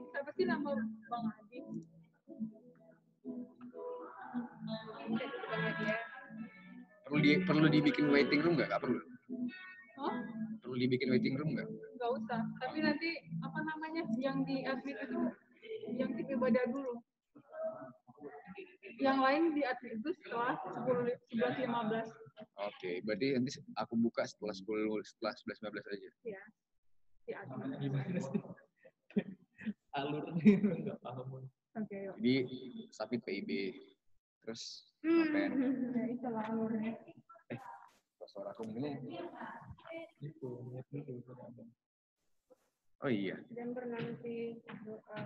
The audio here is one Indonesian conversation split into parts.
apa sih nama Bang Adi? Perlu dibikin waiting room nggak? Nggak perlu. Oh? Perlu dibikin waiting room nggak? Nggak usah. Tapi nanti apa namanya yang di admit itu yang tim ibadah dulu. Yang lain di admit itu setelah 11.15. Oke, berarti nanti aku buka setelah 11.15 aja. Iya. Di admit. Gimana sih? Alurnya nggak paham. Oke, yuk. Jadi submit PIB, terus ngapain? Ya, itulah alurnya. Suara aku ini. Itu niat dulu ada. Oh iya. Dan bernanti doa.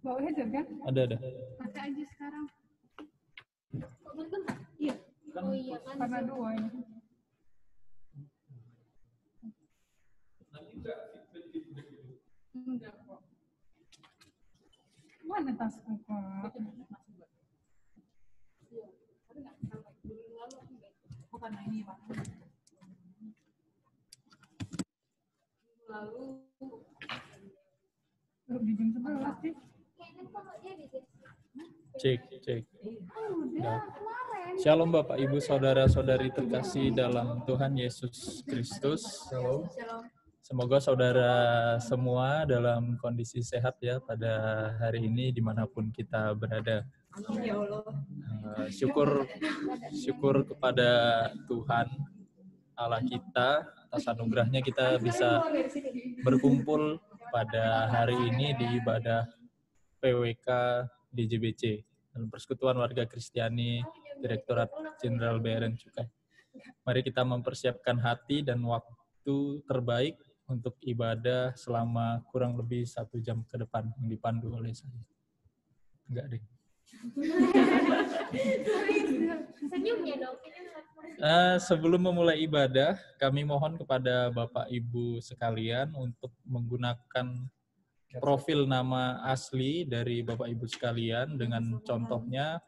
Bawa headset kan? Ada. Pakai aja sekarang. Iya. Oh iya kan. Karena dua ini. Enggak kok. Mana tasku kak? Bukan ini pak. Lalu di jam 11 sih. Kayaknya kok dia di sini. Cek. Udah kemarin. Shalom Bapak Ibu Saudara-saudari terkasih dalam Tuhan Yesus Kristus. Shalom. Semoga saudara semua dalam kondisi sehat ya pada hari ini dimanapun kita berada. Ya Allah. Syukur kepada Tuhan Allah kita atas anugerahnya kita bisa berkumpul pada hari ini di ibadah PWK DJBC dalam Persekutuan Warga Kristiani Direktorat Jenderal Bea dan Cukai. Mari kita mempersiapkan hati dan waktu terbaik untuk ibadah selama kurang lebih 1 jam ke depan yang dipandu oleh saya. Enggak deh. Senyumnya dong. Sebelum memulai ibadah, kami mohon kepada Bapak Ibu sekalian untuk menggunakan profil nama asli dari Bapak Ibu sekalian dengan contohnya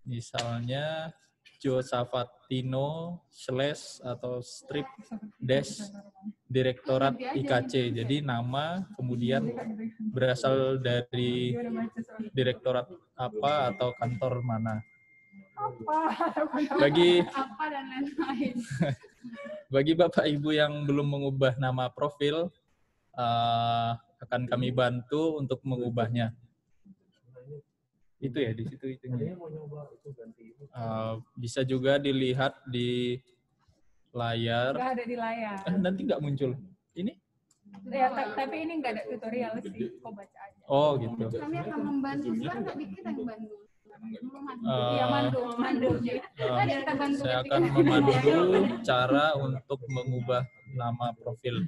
misalnya Josafatino / atau strip dash Direktorat IKC. Jadi nama kemudian berasal dari direktorat apa atau kantor mana. Bagi Apa dan lain-lain. Bagi Bapak Ibu yang belum mengubah nama profil, akan kami bantu untuk mengubahnya. Itu ya di situ itunya. Bisa juga dilihat di layar. Nggak ada di layar. Nanti nggak muncul. Ini? Ya, tapi ini nggak ada tutorial sih. Kau baca aja. Oh gitu. Kami akan membantu. Bukan nggak dikit yang bantu. Iya, mandu. Kita bantu Saya ketika akan memandu cara untuk mengubah nama profil.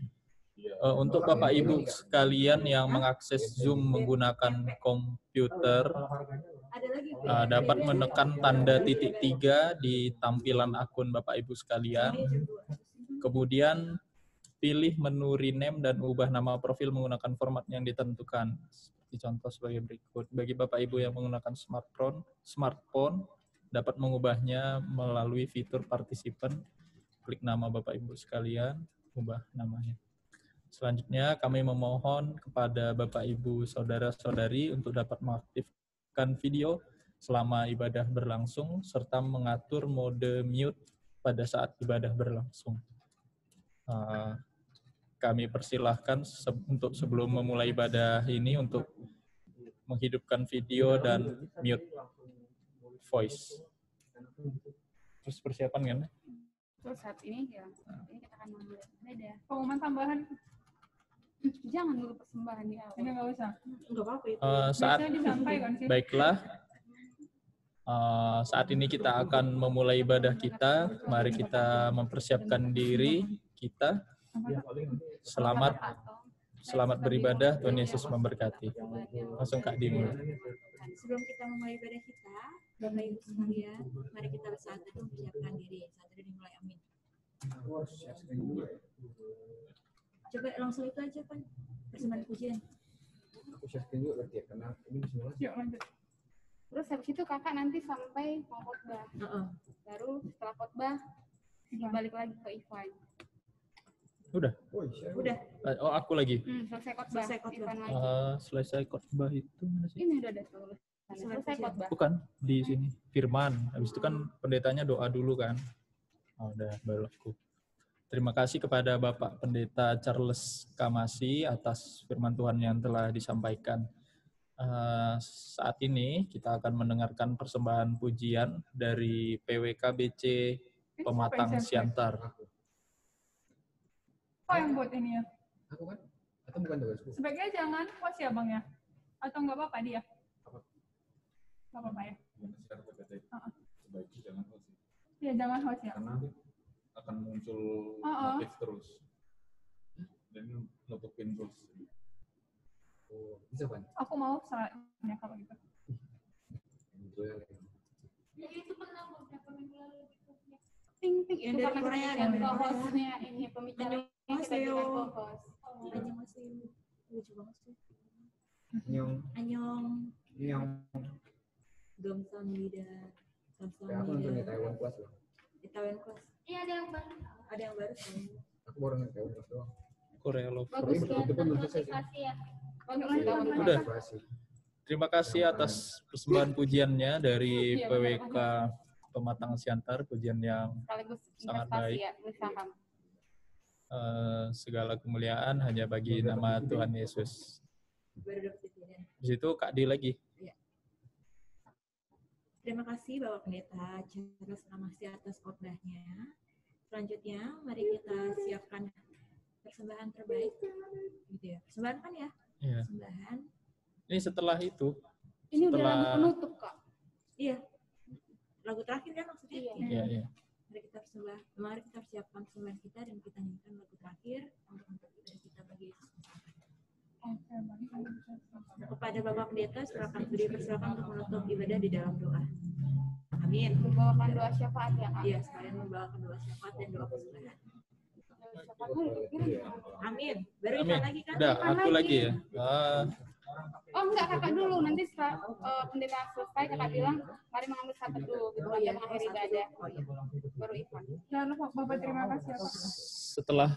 Untuk Bapak Ibu sekalian yang mengakses Zoom menggunakan komputer, dapat menekan tanda titik 3 di tampilan akun Bapak Ibu sekalian. Kemudian pilih menu rename dan ubah nama profil menggunakan format yang ditentukan. Seperti contoh sebagai berikut. Bagi Bapak Ibu yang menggunakan smartphone dapat mengubahnya melalui fitur partisipan. Klik nama Bapak Ibu sekalian, ubah namanya. Selanjutnya kami memohon kepada Bapak Ibu Saudara-saudari untuk dapat mengaktifkan video selama ibadah berlangsung serta mengatur mode mute pada saat ibadah berlangsung. Kami persilahkan untuk sebelum memulai ibadah ini untuk menghidupkan video dan mute voice. Terus persiapan kan? Terus saat ini ya, ini kita akan memulai ibadah. pengumuman tambahan. Jangan dulu persembahan di awal. Ini nggak usah. Enggak apa-apa itu. Saat Biasanya disampaikan sih. baiklah, saat ini kita akan memulai ibadah kita. Mari kita mempersiapkan diri kita. Selamat beribadah. Tuhan Yesus memberkati. Langsung Kak Dimul. Sebelum kita memulai ibadah kita, Bapak Ibu sekalian, mari kita bersatu mempersiapkan diri. Saat ini dimulai, amin. Coba langsung itu aja, Pan. Persembahan pujian. Yuk lanjut. Terus habis itu kakak nanti sampai mau khotbah. Baru setelah khotbah balik lagi ke Ivan. Udah. Udah. Oh, aku lagi. Selesai khotbah. Ivan lagi. Selesai khotbah itu mana sih? Ini udah ada tulis. Selesai khotbah. Bukan di sini. Firman. Habis itu kan pendetanya doa dulu kan. Oh, udah baru aku. Terima kasih kepada Bapak Pendeta Charles Kamasi atas firman Tuhan yang telah disampaikan. Saat ini kita akan mendengarkan persembahan pujian dari PWKBC Pematang Siantar. Kok yang buat ini ya? Aku kan? Atau bukan tugasku? Sebaiknya jangan host ya bang ya? Atau nggak apa-apa dia? Nggak apa-apa ya? Sebaiknya jangan host. Iya jangan host ya. Karena akan muncul motif terus dan nutupin terus. Oh, bisa kan? Aku mau sarannya kalau gitu. Ting ting Yang itu dari karena Korea kita kan? jadi co-hostnya ini pembicaranya kita jadi co-host. Annyeonghaseyo. Lucu banget sih. Nyong, Annyeong. nyong. Gamsamnida. Kayak aku nonton di Taiwan Plus loh. Di Taiwan Class. Iya ada yang baru. Ada yang baru sih. Aku baru nonton Taiwan Plus doang. Korea Love. Bagus Itu ya. pun belum selesai sih. Motivasi ya. Udah. Motivasi. Terima kasih atas persembahan pujiannya dari PWK Pematang Siantar, pujian yang Sekaligus sangat investasi baik. ya, bersaham. Segala kemuliaan hanya bagi nama Tuhan Yesus. Baru dapat itu. Di situ Kak Di lagi. Terima kasih Bapak Pendeta Charles Ramasi atas khotbahnya. Selanjutnya, mari kita siapkan persembahan terbaik. Gitu ya. Persembahan kan ya? Iya. Persembahan. Ini setelah itu, Ini udah lagu setelah penutup kak. Iya. Lagu terakhir kan maksudnya? Iya. iya. Mari kita persiapkan persembahan kita dan kita nyanyikan lagu terakhir untuk ibadah kita bagi Yesus. Kepada Bapak Pendeta, silakan untuk menutup ibadah di dalam doa. Amin. Membawakan doa syafaat ya kak. Iya, sekalian membawakan doa syafaat dan doa persembahan. Syafaatnya udah dikirim. Amin. Baru Amin. Ivan lagi kan? Udah, Ivan aku lagi ya. Oh enggak kakak dulu, nanti setelah pendeta selesai kakak bilang mari mengambil syafaat dulu gitu aja mengakhiri ibadah. Oh iya. Baru Ivan. Jangan lupa Bapak terima kasih ya Pak. Setelah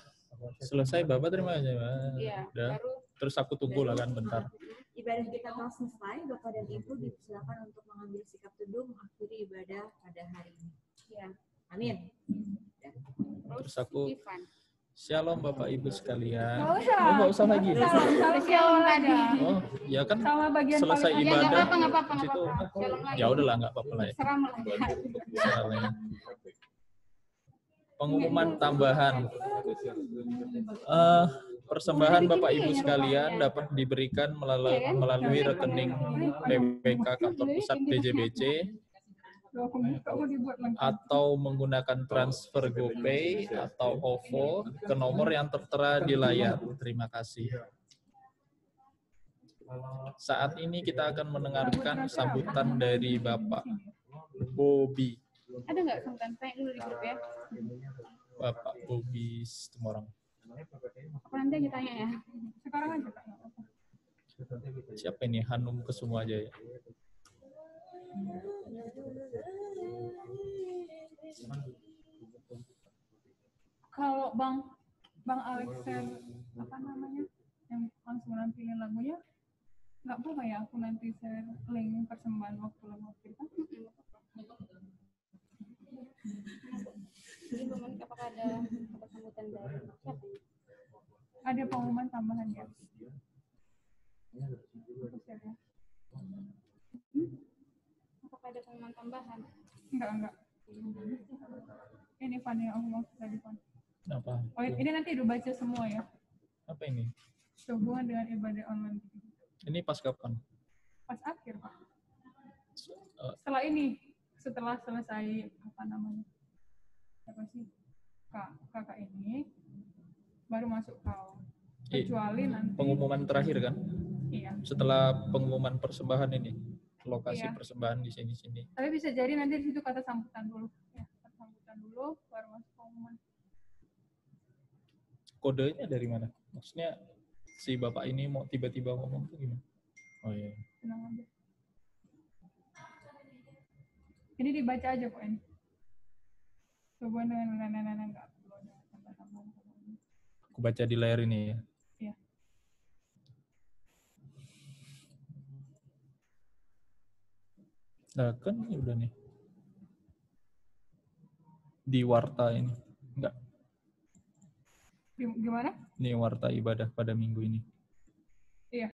selesai Bapak terima aja. Iya. Udah. Baru Terus aku tunggu lah kan bentar. Ibadah kita telah selesai, Bapak dan Ibu dipersilakan untuk mengambil sikap teduh mengakhiri ibadah pada hari ini. ya. Amin. Terus aku Ivan. Shalom Bapak Ibu sekalian. Nggak usah. Oh, nggak usah lagi. Shalom lagi. Oh, ya kan Sama bagian selesai paling- Ya nggak ibadah. apa-apa, nggak apa-apa, nggak Situ. apa-apa. Shalom lagi. Ya udahlah nggak apa-apa lah ya. Seram lah. Soalnya. Pengumuman tambahan. Persembahan Bapak Ibu sekalian dapat diberikan melalui rekening PWK Kantor Pusat DJBC Doa pembuka mau dibuat lengkap. atau menggunakan transfer GoPay atau OVO ke nomor yang tertera di layar. Terima kasih. Saat ini kita akan mendengarkan sambutan dari Bapak Bobby. Ada nggak sambutan? Tanya dulu di grup ya. Bapak Bobby Situmorang. Apa nanti aja tanya ya. Sekarang aja Kak. nggak apa-apa. Siapa ini? Hanum Kesuma aja ya. Kalau Bang Alexer apa namanya yang langsung nampilin lagunya, nggak apa-apa ya aku nanti share link persembahan waktu kita. Jadi momen apakah ada sambutan dari siapa ya? Ada pengumuman tambahan ya. Aku share ya. Apakah ada pengumuman tambahan? Enggak. Ini Van yang aku mau tadi Van. Apa? Oh ini nanti udah baca semua ya. Apa ini? Sehubungan dengan ibadah online. Ini pas kapan? Pas akhir Pak. Eh, Setelah selesai apa namanya? Apa sih? Kakak ini baru masuk kau. Kecuali nanti Pengumuman terakhir kan? iya. Setelah pengumuman persembahan ini, lokasi Iya. persembahan di sini. Tapi bisa jadi nanti di situ kata sambutan dulu. Ya, kata sambutan dulu baru masuk pengumuman. Kodenya dari mana? Maksudnya si bapak ini mau tiba-tiba ngomong tuh gimana? Oh iya. Tenang aja. Ini dibaca aja kok ini. Hubungan dengan nenek-nenek enggak perlu ada tambah-tambahan. Aku baca di layar ini ya. Iya. Nah kan ini udah nih. Di warta ini. Enggak. Gimana? Ini warta ibadah pada minggu ini. Iya.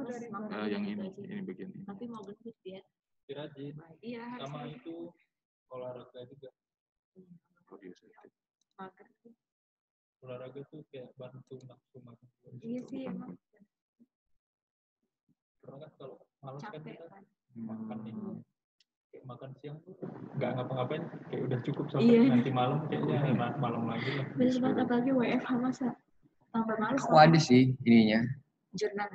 Mas dari makan yang gitu ini aja. bagian ini. Tapi mau gendut ya. Rajin. Iya, harus Sama rajin. itu olahraga juga. Oh, biasa. Mager sih. Olahraga tuh kayak bantu nafsu makan. Iya sih emang Karena kan kalau malam kan capek kita kan. makan nih. Kayak makan siang tuh nggak ngapa-ngapain, kayak udah cukup sampai Iya. nanti malam kayaknya malam lagi lah. Bener banget apalagi WFH masa tambah males. Aku ada sih ininya. Jurnal.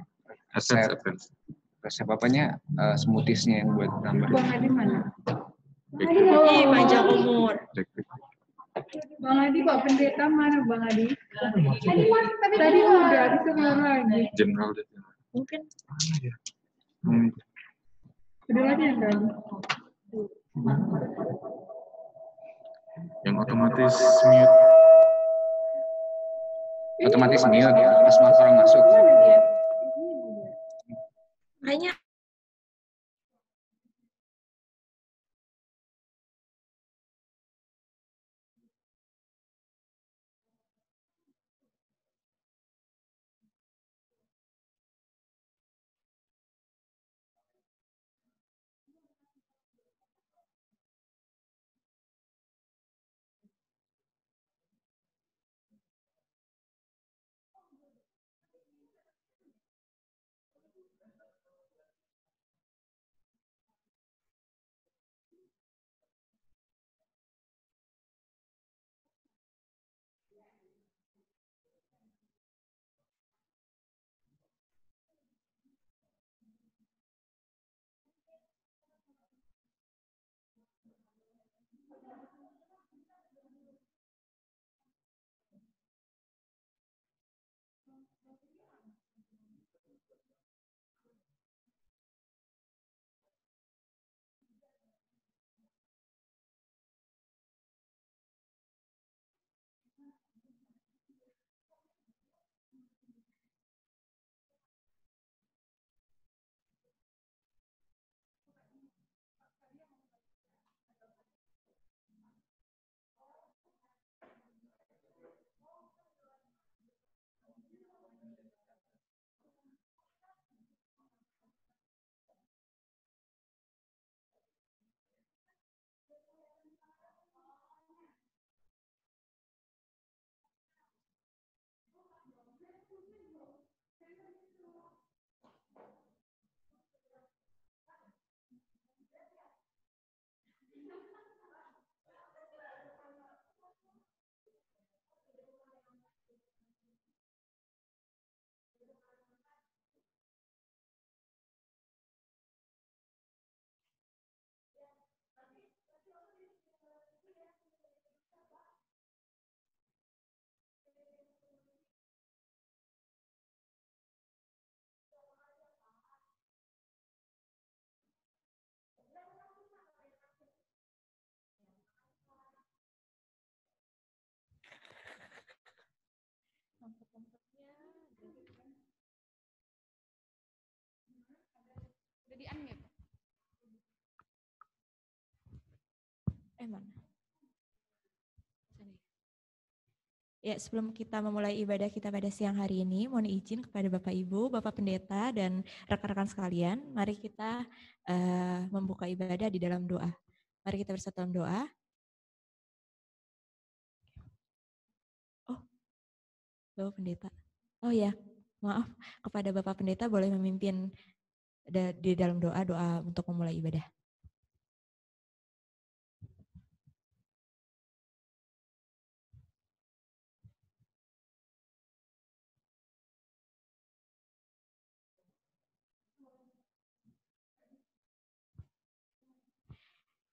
Resep apanya? Smoothiesnya yang buat nambah. Bang Adi mana? Ih, panjang umur. Bang Adi, Pak Pendeta mana Bang Adi? Tadi udah, itu keluar lagi. General deh. Mungkin Udah lagi yang tadi. Yang otomatis mute. Otomatis mute pas orang masuk. kayaknya Udah di-unmute. mana? Sana. Ya, sebelum kita memulai ibadah kita pada siang hari ini, mohon izin kepada Bapak Ibu, Bapak Pendeta, dan rekan-rekan sekalian, mari kita membuka ibadah di dalam doa. Mari kita bersatu dalam doa. Oh, Bapak Pendeta. Oh ya, maaf, kepada Bapak Pendeta boleh memimpin di dalam doa untuk memulai ibadah.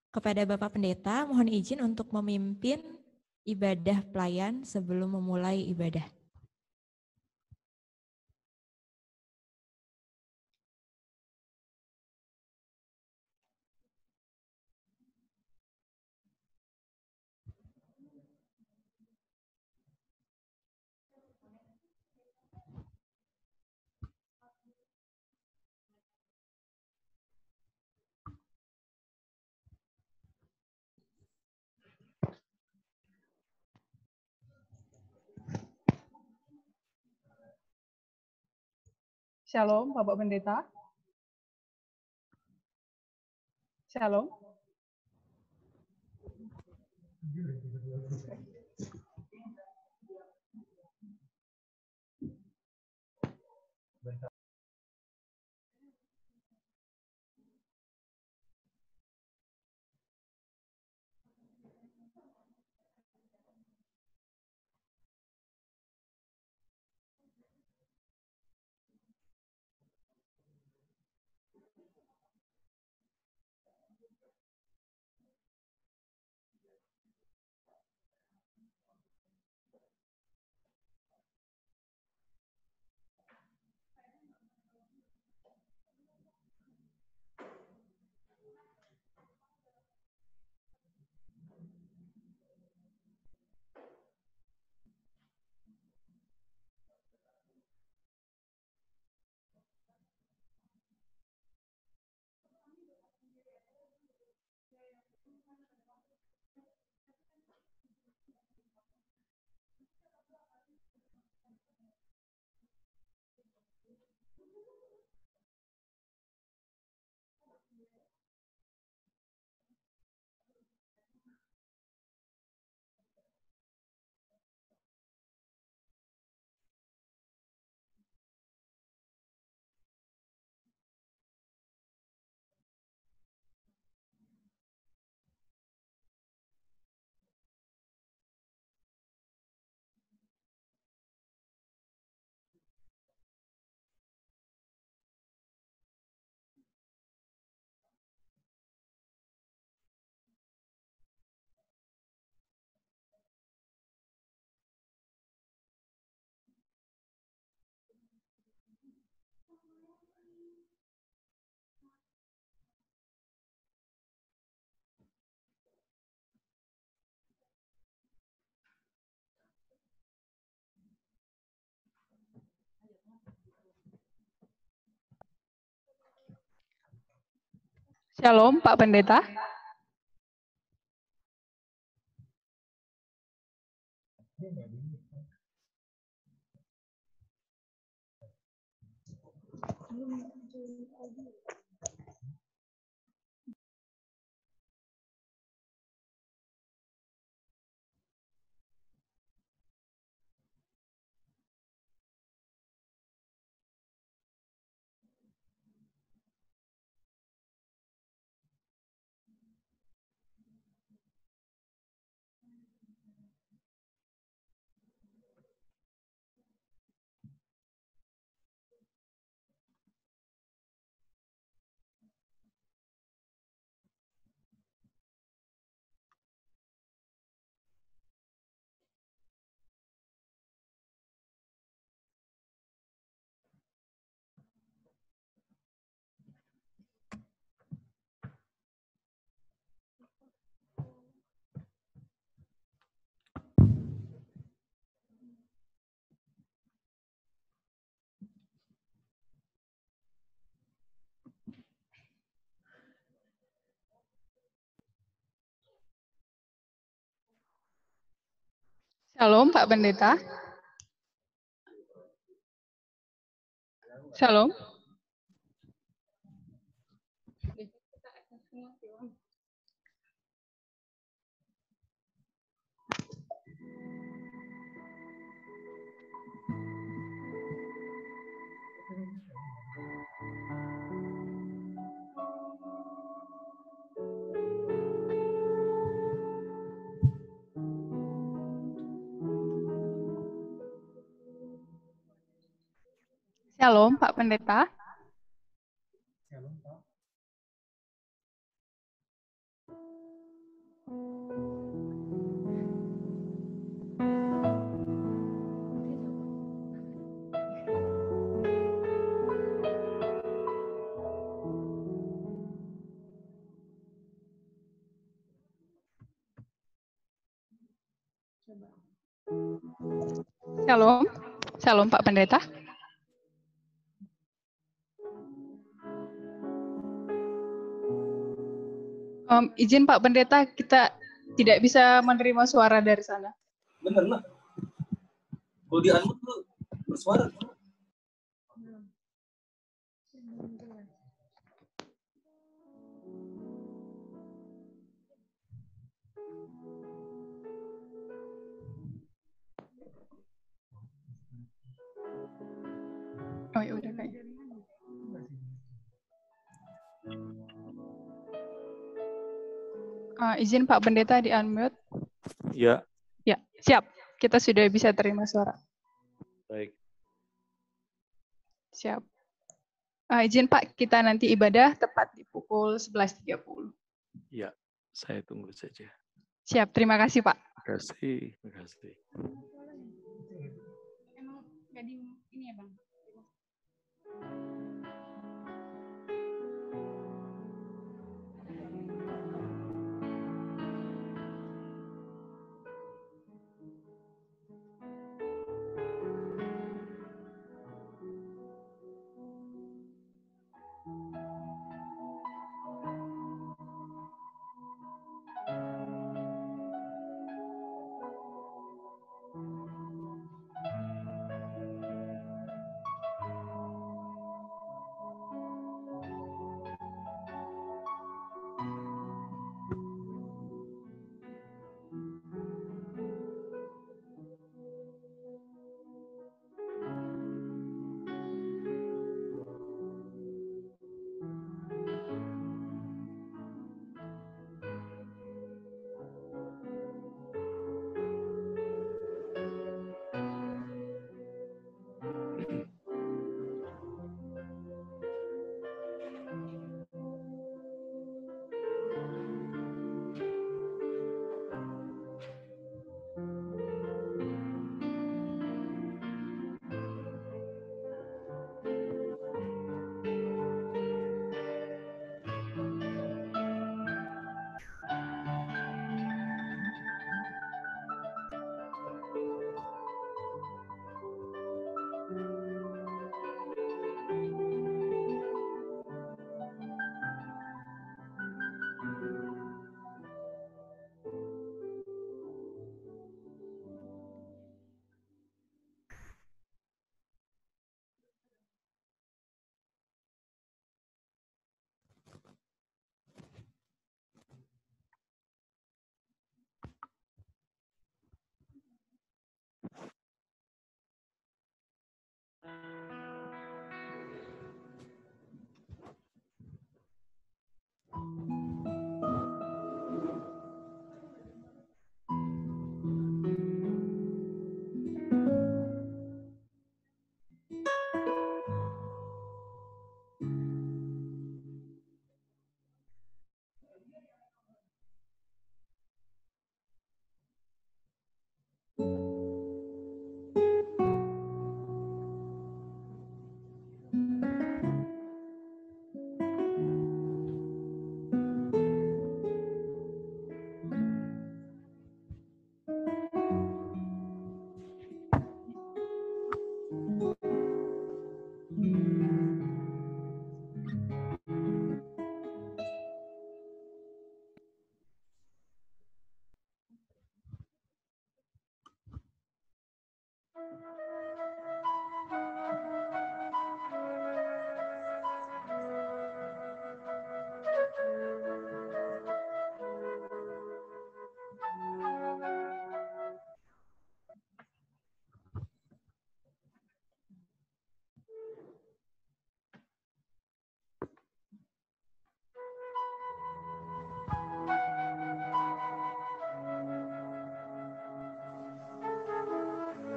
Kepada Bapak Pendeta, mohon izin untuk memimpin ibadah pelayan sebelum memulai ibadah. Shalom, Bapak Pendeta. Shalom. Shalom, Pak Pendeta. Shalom, Pak Pendeta. Shalom. Shalom, Pak Pendeta. Shalom, Shalom Pak Pendeta. Izin Pak Pendeta, kita tidak bisa menerima suara dari sana. Bener lah. Kalau di unmute lu bersuara. Oh ya udah kayak. Izin Pak Pendeta di unmute. Ya, Ya, siap. Kita sudah bisa terima suara. baik. Siap. Izin Pak, kita nanti ibadah tepat di pukul 11.30. Ya, saya tunggu saja. Siap, terima kasih Pak. Terima kasih. Terima kasih. Emang nggak di ini ya Bang?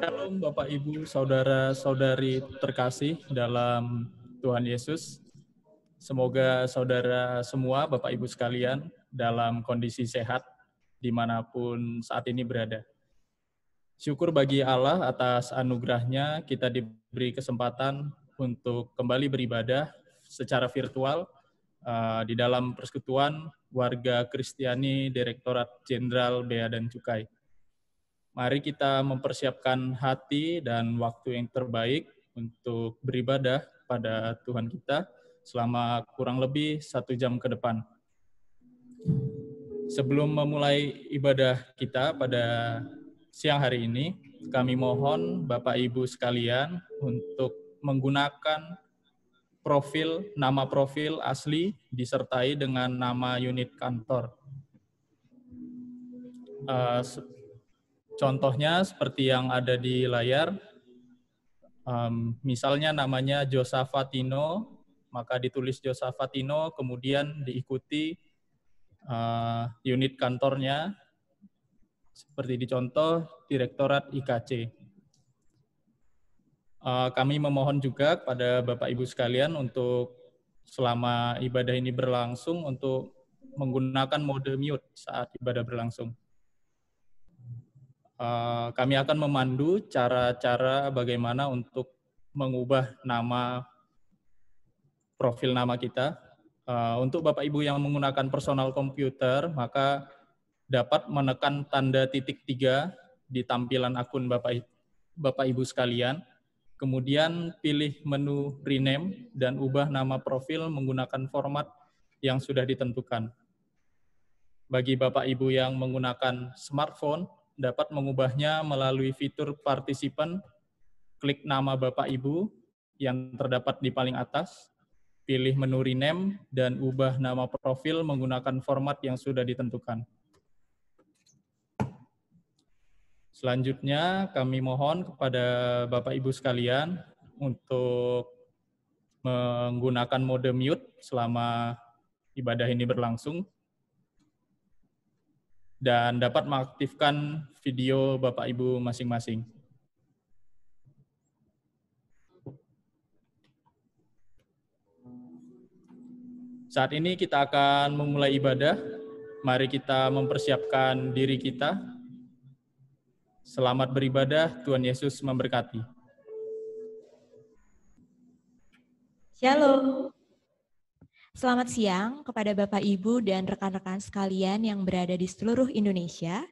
Shalom Bapak Ibu, saudara-saudari terkasih dalam Tuhan Yesus. Semoga saudara semua, Bapak Ibu sekalian, dalam kondisi sehat dimanapun saat ini berada. Syukur bagi Allah atas anugerahnya kita diberi kesempatan untuk kembali beribadah secara virtual di dalam persekutuan warga Kristiani Direktorat Jenderal Bea dan Cukai. Mari kita mempersiapkan hati dan waktu yang terbaik untuk beribadah pada Tuhan kita selama kurang lebih 1 jam ke depan. Sebelum memulai ibadah kita pada siang hari ini, kami mohon Bapak Ibu sekalian untuk menggunakan nama profil asli disertai dengan nama unit kantor. Contohnya seperti yang ada di layar, Misalnya namanya Josafatino, maka ditulis Josafatino, kemudian diikuti unit kantornya, seperti dicontoh Direktorat IKC. Kami memohon juga kepada Bapak Ibu sekalian untuk selama ibadah ini berlangsung untuk menggunakan mode mute saat ibadah berlangsung. Kami akan memandu cara-cara bagaimana untuk mengubah nama profil nama kita. Untuk Bapak Ibu yang menggunakan personal komputer, maka dapat menekan tanda titik 3 di tampilan akun Bapak Ibu sekalian. Kemudian pilih menu rename dan ubah nama profil menggunakan format yang sudah ditentukan. Bagi Bapak Ibu yang menggunakan smartphone, dapat mengubahnya melalui fitur partisipan, klik nama Bapak Ibu yang terdapat di paling atas, pilih menu rename, dan ubah nama profil menggunakan format yang sudah ditentukan. Selanjutnya, kami mohon kepada Bapak Ibu sekalian untuk menggunakan mode mute selama ibadah ini berlangsung dan dapat mengaktifkan video Bapak Ibu masing-masing. Saat ini kita akan memulai ibadah. Mari kita mempersiapkan diri kita. Selamat beribadah, Tuhan Yesus memberkati. Shalom. Selamat siang kepada Bapak, Ibu, dan rekan-rekan sekalian yang berada di seluruh Indonesia.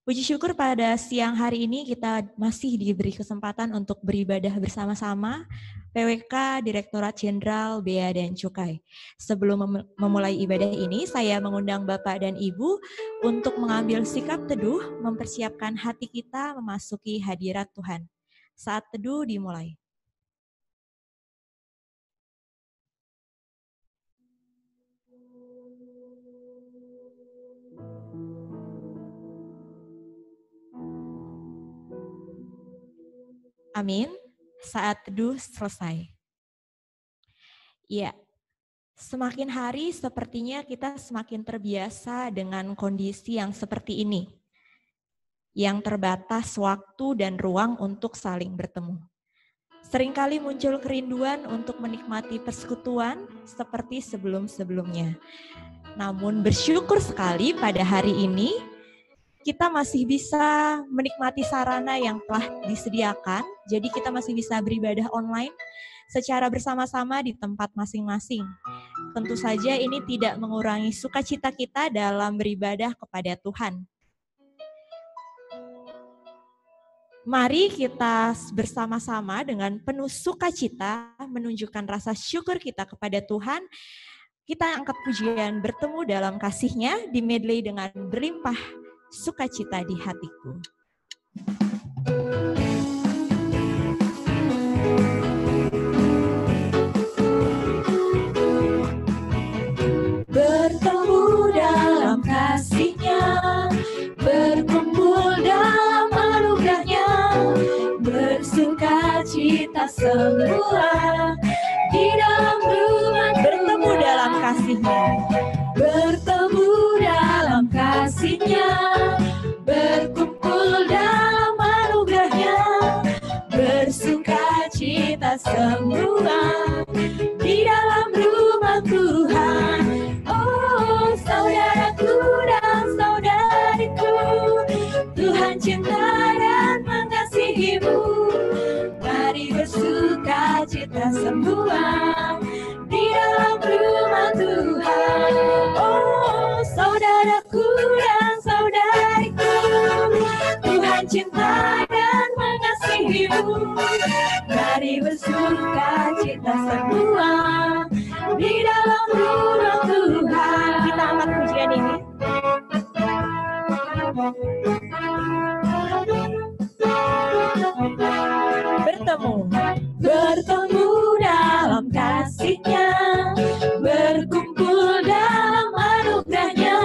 Puji syukur pada siang hari ini kita masih diberi kesempatan untuk beribadah bersama-sama PWK Direktorat Jenderal Bea dan Cukai. Sebelum memulai ibadah ini, saya mengundang Bapak dan Ibu untuk mengambil sikap teduh, mempersiapkan hati kita memasuki hadirat Tuhan. Saat teduh dimulai. Amin. Saat teduh selesai. Ya, semakin hari sepertinya kita semakin terbiasa dengan kondisi yang seperti ini, yang terbatas waktu dan ruang untuk saling bertemu. Seringkali muncul kerinduan untuk menikmati persekutuan seperti sebelum-sebelumnya. Namun bersyukur sekali pada hari ini, kita masih bisa menikmati sarana yang telah disediakan, jadi kita masih bisa beribadah online secara bersama-sama di tempat masing-masing. Tentu saja ini tidak mengurangi sukacita kita dalam beribadah kepada Tuhan. Mari kita bersama-sama dengan penuh sukacita menunjukkan rasa syukur kita kepada Tuhan. Kita angkat pujian bertemu dalam kasih-Nya di medley dengan berlimpah sukacita di hatiku. Bertemu dalam kasih-Nya, berkumpul dalam anugerah-Nya, bersukacita semua di dalam rumah. Bertemu dalam kasih-Nya, bertemu dalam kasih-Nya, berkumpul dalam anugerah-Nya, bersukacita semua di dalam rumah Tuhan. Oh, saudaraku dan saudariku, Tuhan cinta dan mengasihimu. Mari bersukacita semua di dalam rumah Tuhan. Oh, saudaraku dan saudariku, Tuhan cinta dan mengasihimu. Mari bersukacita semua di dalam rumah Tuhan. Kita angkat pujian ini. Bertemu dalam kasih-Nya, berkumpul dalam anugerah-Nya,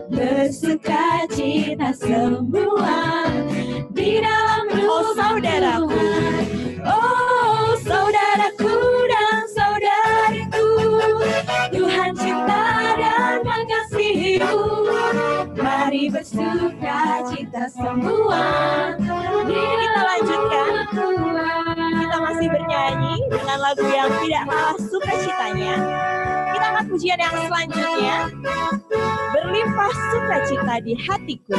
bersukacita semua di dalam rumah saudaraku. Tuhan. Oh, semua. Kita lanjutkan. Kita masih bernyanyi dengan lagu yang tidak kalah sukacitanya. Kita akan pujian yang selanjutnya. Berlimpah sukacita di hatiku.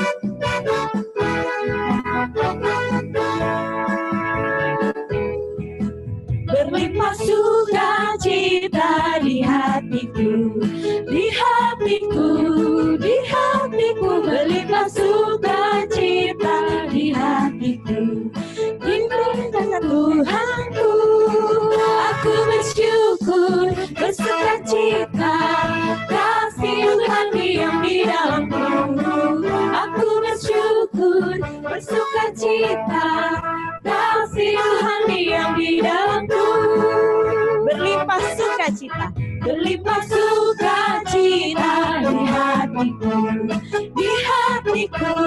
Berlimpah sukacita di hatiku, di hatiku, di hatiku. Berlimpah sukacita di hatiku, di perintahkan Tuhanku. Aku bersyukur, bersukacita, kasih Tuhan diam di dalamku. Aku bersyukur, bersukacita, kasih Tuhan diam di dalamku. Berlimpah sukacita. Berlimpah sukacita di hatiku, di hatiku,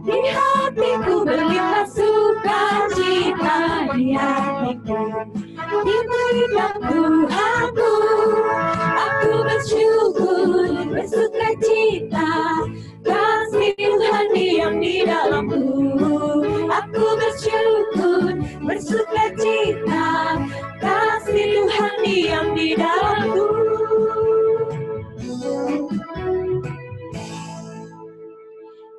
di hatiku. Berlimpah sukacita di hatiku, di perintah Tuhanku. Aku bersyukur, bersukacita, kasih Tuhan diam di dalamku. Aku bersyukur, bersukacita, kasih Tuhan diam di dalamku.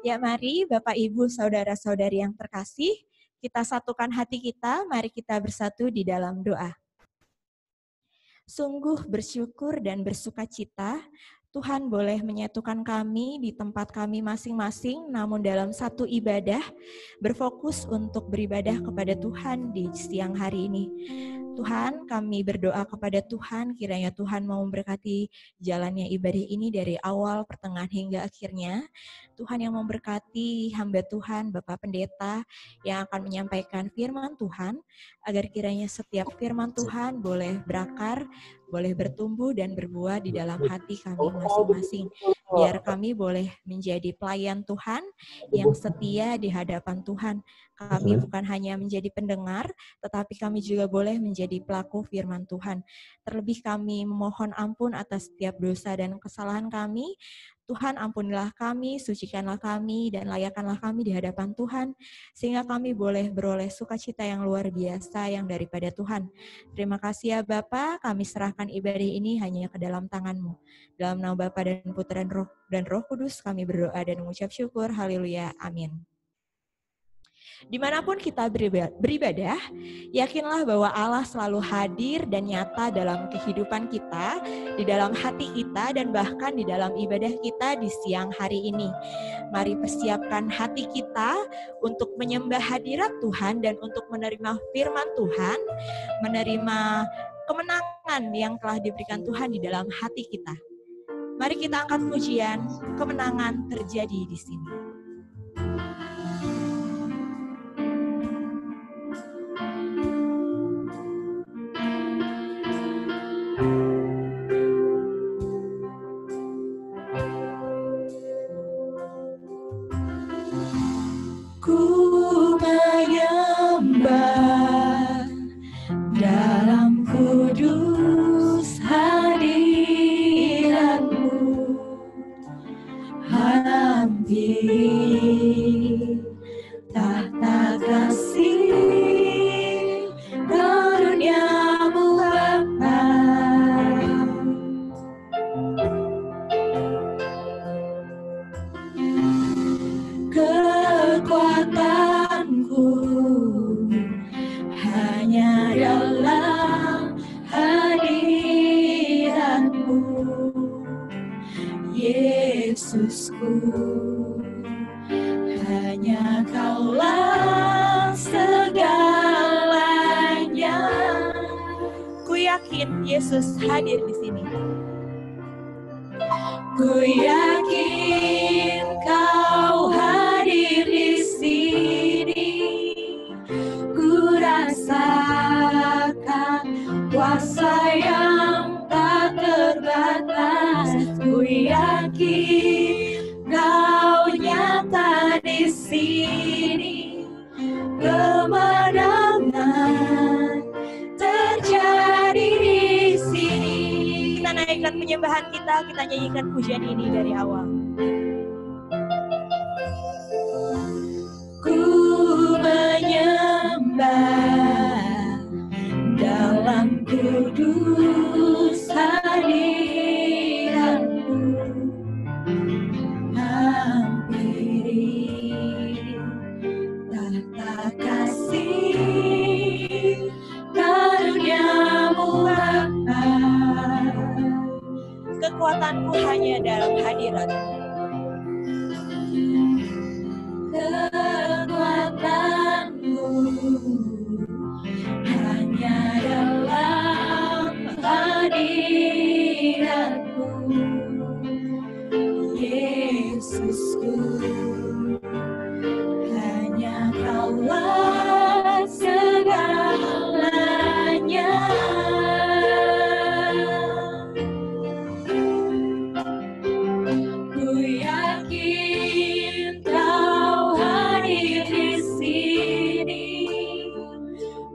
Ya, mari Bapak Ibu saudara-saudari yang terkasih, kita satukan hati kita, mari kita bersatu di dalam doa. Sungguh bersyukur dan bersukacita, Tuhan boleh menyatukan kami di tempat kami masing-masing, namun dalam satu ibadah, berfokus untuk beribadah kepada Tuhan di siang hari ini. Tuhan, kami berdoa kepada Tuhan, kiranya Tuhan mau memberkati jalannya ibadah ini dari awal, pertengahan, hingga akhirnya. Tuhan yang memberkati hamba Tuhan, Bapak Pendeta, yang akan menyampaikan firman Tuhan, agar kiranya setiap firman Tuhan boleh berakar, boleh bertumbuh dan berbuah di dalam hati kami masing-masing. Biar kami boleh menjadi pelayan Tuhan yang setia di hadapan Tuhan. Kami bukan hanya menjadi pendengar, tetapi kami juga boleh menjadi pelaku firman Tuhan. Terlebih kami memohon ampun atas setiap dosa dan kesalahan kami. Tuhan, ampunilah kami, sucikanlah kami, dan layakkanlah kami di hadapan Tuhan, sehingga kami boleh beroleh sukacita yang luar biasa yang daripada Tuhan. Terima kasih ya Bapa, kami serahkan ibadah ini hanya ke dalam tangan-Mu. Dalam nama Bapa dan Putra dan Roh Kudus kami berdoa dan mengucap syukur. Haleluya. Amin. Dimanapun kita beribadah, yakinlah bahwa Allah selalu hadir dan nyata dalam kehidupan kita, di dalam hati kita, dan bahkan di dalam ibadah kita di siang hari ini. Mari persiapkan hati kita untuk menyembah hadirat Tuhan dan untuk menerima firman Tuhan, menerima kemenangan yang telah diberikan Tuhan di dalam hati kita. Mari kita angkat pujian, kemenangan terjadi di sini. Ku menyembah dalam kudus hadirat-Mu, hampir tahta kasih karunia-Mu Bapa. Kekuatanku hanya dalam hadirat-Mu, Yesusku. Hanya Kaulah segalanya. Ku yakin Yesus hadir di sini. Ku yakin Kau hadir di sini. Ku rasakan kuasa yang tak terbatas. Ku yakin Kau nyata di sini. Kemenangan terjadi di sini. Kita naikkan penyembahan kita nyanyikan pujian ini dari awal. kasih karunia-Mu Bapa. Kekuatanku hanya dalam hadirat-Mu. Kekuatanku hanya dalam hadirat-Mu, Yesusku. Hanya Kaulah segalanya. Ku yakin Kau hadir di sini.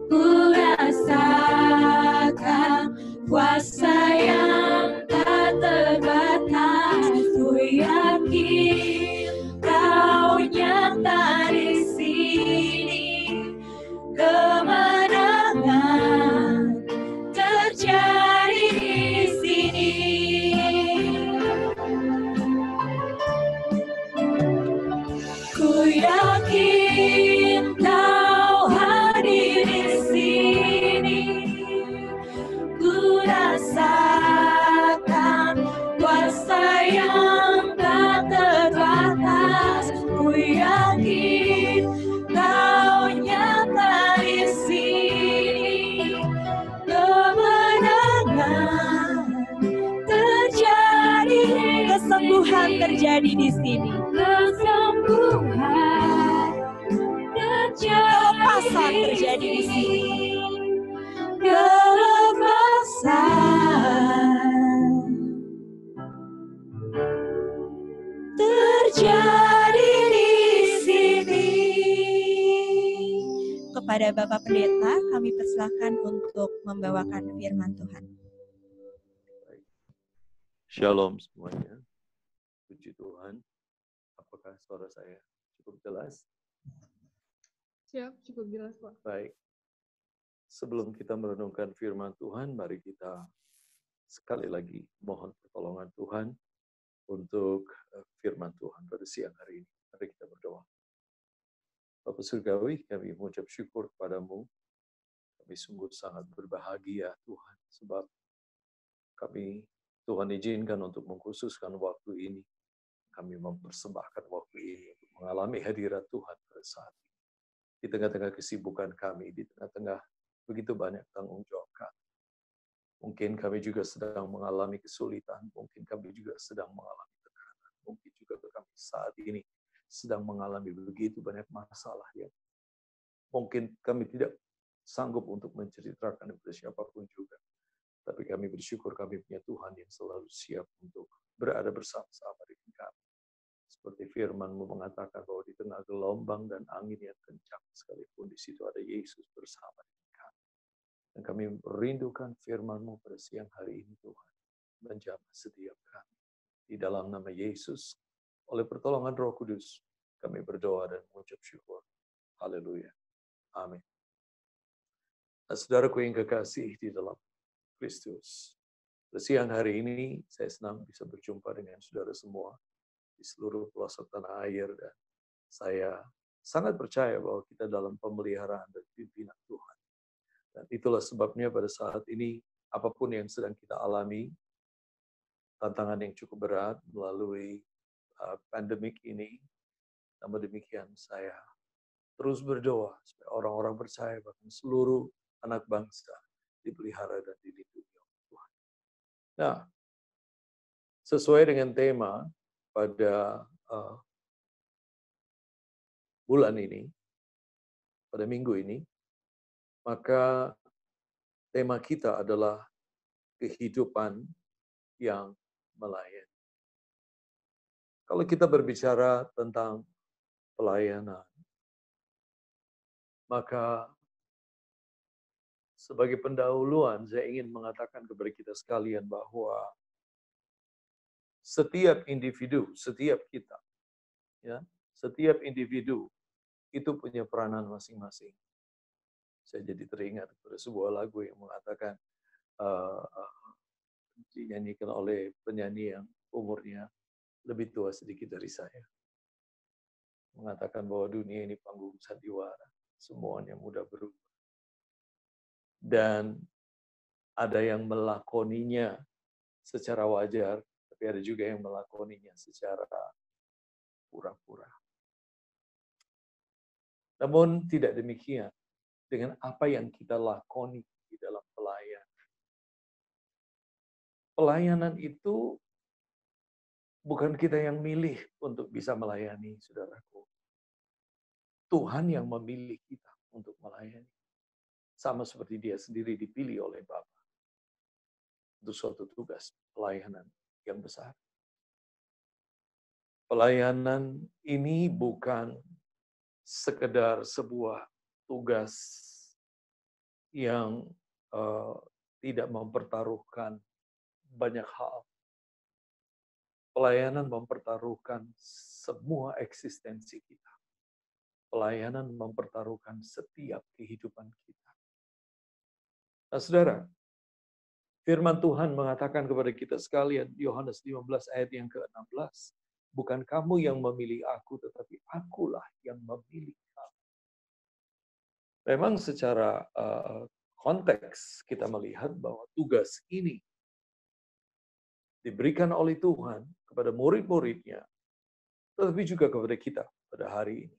Ku rasakan kuasa yang tak terbatas. Ku yakin Kau nyata di sini. Kemenangan terjadi di sini. Ku yakin Kau hadir di sini. Ku rasakan kuasa yang tak terbatas. Ku yakin Kau nyata di sini. Kemenangan terjadi, Kesembuhan terjadi di sini. kesembuhan Kelepasan terjadi di sini. Kelepasan terjadi di sini. Kepada Bapak Pendeta, kami persilahkan untuk membawakan firman Tuhan. Shalom semuanya. Puji Tuhan. Apakah suara saya cukup jelas? Siap, cukup jelas, Pak. Baik. Sebelum kita merenungkan firman Tuhan, mari kita sekali lagi mohon pertolongan Tuhan untuk firman Tuhan pada siang hari ini. Mari kita berdoa. Bapa Surgawi, kami mengucap syukur kepadamu. Kami sungguh sangat berbahagia Tuhan, sebab kami Tuhan izinkan untuk mengkhususkan waktu ini. Kami mempersembahkan waktu ini untuk mengalami hadirat Tuhan pada saat ini. Di tengah-tengah kesibukan kami, di tengah-tengah begitu banyak tanggung jawab kami. Mungkin kami juga sedang mengalami kesulitan, mungkin kami juga sedang mengalami tekanan, mungkin juga kami saat ini sedang mengalami begitu banyak masalah yang mungkin kami tidak sanggup untuk menceritakan kepada siapapun juga. Tapi kami bersyukur kami punya Tuhan yang selalu siap untuk berada bersama-sama dengan kami. Seperti firman-Mu mengatakan bahwa di tengah gelombang dan angin yang kencang sekalipun di situ ada Yesus bersama dengan kami. Dan kami merindukan firman-Mu pada siang hari ini Tuhan. Menjamah setiap kami. Di dalam nama Yesus, oleh pertolongan Roh Kudus, kami berdoa dan mengucap syukur. Haleluya. Amin. Nah, saudaraku yang kekasih di dalam Kristus. Pada siang hari ini, saya senang bisa berjumpa dengan saudara semua di seluruh pelosok tanah air, dan saya sangat percaya bahwa kita dalam pemeliharaan dan pimpinan Tuhan. Dan itulah sebabnya pada saat ini, apapun yang sedang kita alami, tantangan yang cukup berat melalui pandemik ini, namun demikian saya terus berdoa supaya orang-orang percaya bahkan seluruh anak bangsa dipelihara dan dilindungi oleh Tuhan. Nah, sesuai dengan tema pada bulan ini, pada minggu ini, maka tema kita adalah kehidupan yang melayani. Kalau kita berbicara tentang pelayanan, maka sebagai pendahuluan saya ingin mengatakan kepada kita sekalian bahwa setiap individu, setiap kita, ya, setiap individu itu punya peranan masing-masing. Saya jadi teringat pada sebuah lagu yang mengatakan dinyanyikan oleh penyanyi yang umurnya lebih tua sedikit dari saya. Mengatakan bahwa dunia ini panggung sandiwara. semuanya mudah berubah. Dan ada yang melakoninya secara wajar, tapi ada juga yang melakoninya secara pura-pura. Namun tidak demikian dengan apa yang kita lakoni di dalam pelayanan. Pelayanan itu bukan kita yang milih untuk bisa melayani, saudaraku. Tuhan yang memilih kita untuk melayani. Sama seperti dia sendiri dipilih oleh Bapa untuk suatu tugas pelayanan yang besar. Pelayanan ini bukan sekedar sebuah tugas yang tidak mempertaruhkan banyak hal. Pelayanan mempertaruhkan semua eksistensi kita. Pelayanan mempertaruhkan setiap kehidupan kita. Nah, saudara, firman Tuhan mengatakan kepada kita sekalian, Yohanes 15 ayat yang ke-16, bukan kamu yang memilih aku, tetapi akulah yang memilih kamu. Memang secara konteks kita melihat bahwa tugas ini diberikan oleh Tuhan kepada murid-muridnya, tetapi juga kepada kita pada hari ini.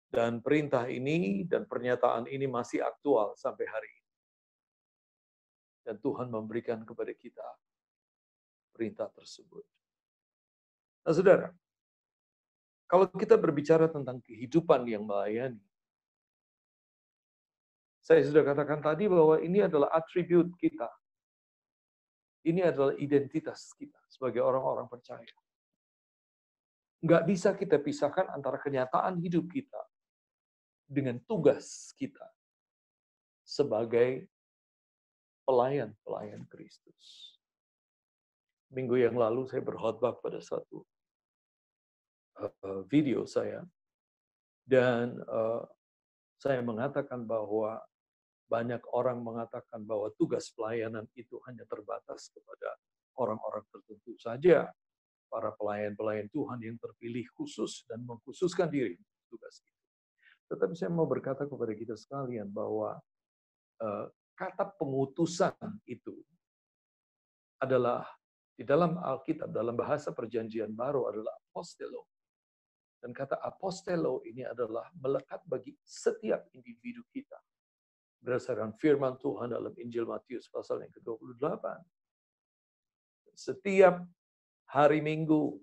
Dan perintah ini dan pernyataan ini masih aktual sampai hari ini. Dan Tuhan memberikan kepada kita perintah tersebut. Nah, saudara, kalau kita berbicara tentang kehidupan yang melayani, saya sudah katakan tadi bahwa ini adalah atribut kita. Ini adalah identitas kita sebagai orang-orang percaya. Nggak bisa kita pisahkan antara kenyataan hidup kita dengan tugas kita sebagai pelayan-pelayan Kristus. Minggu yang lalu saya berkhotbah pada satu video saya, dan saya mengatakan bahwa banyak orang mengatakan bahwa tugas pelayanan itu hanya terbatas kepada orang-orang tertentu saja, para pelayan-pelayan Tuhan yang terpilih khusus dan mengkhususkan diri untuk tugas itu. Tetapi saya mau berkata kepada kita sekalian bahwa kata pengutusan itu adalah di dalam Alkitab, dalam bahasa Perjanjian Baru adalah apostelo. Dan kata apostelo ini adalah melekat bagi setiap individu kita. Berdasarkan firman Tuhan dalam Injil Matius pasal yang ke-28. Setiap hari Minggu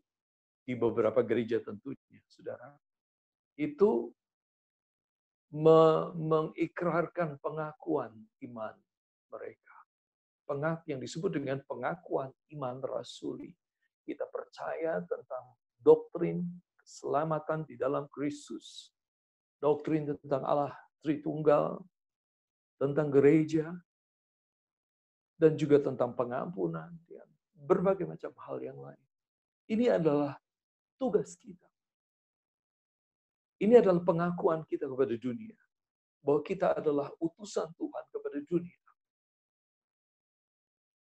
di beberapa gereja tentunya, saudara, itu mengikrarkan pengakuan iman mereka. Yang disebut dengan pengakuan iman rasuli. Kita percaya tentang doktrin keselamatan di dalam Kristus. Doktrin tentang Allah Tritunggal, tentang gereja, dan juga tentang pengampunan, dan berbagai macam hal yang lain. Ini adalah tugas kita. Ini adalah pengakuan kita kepada dunia, bahwa kita adalah utusan Tuhan kepada dunia.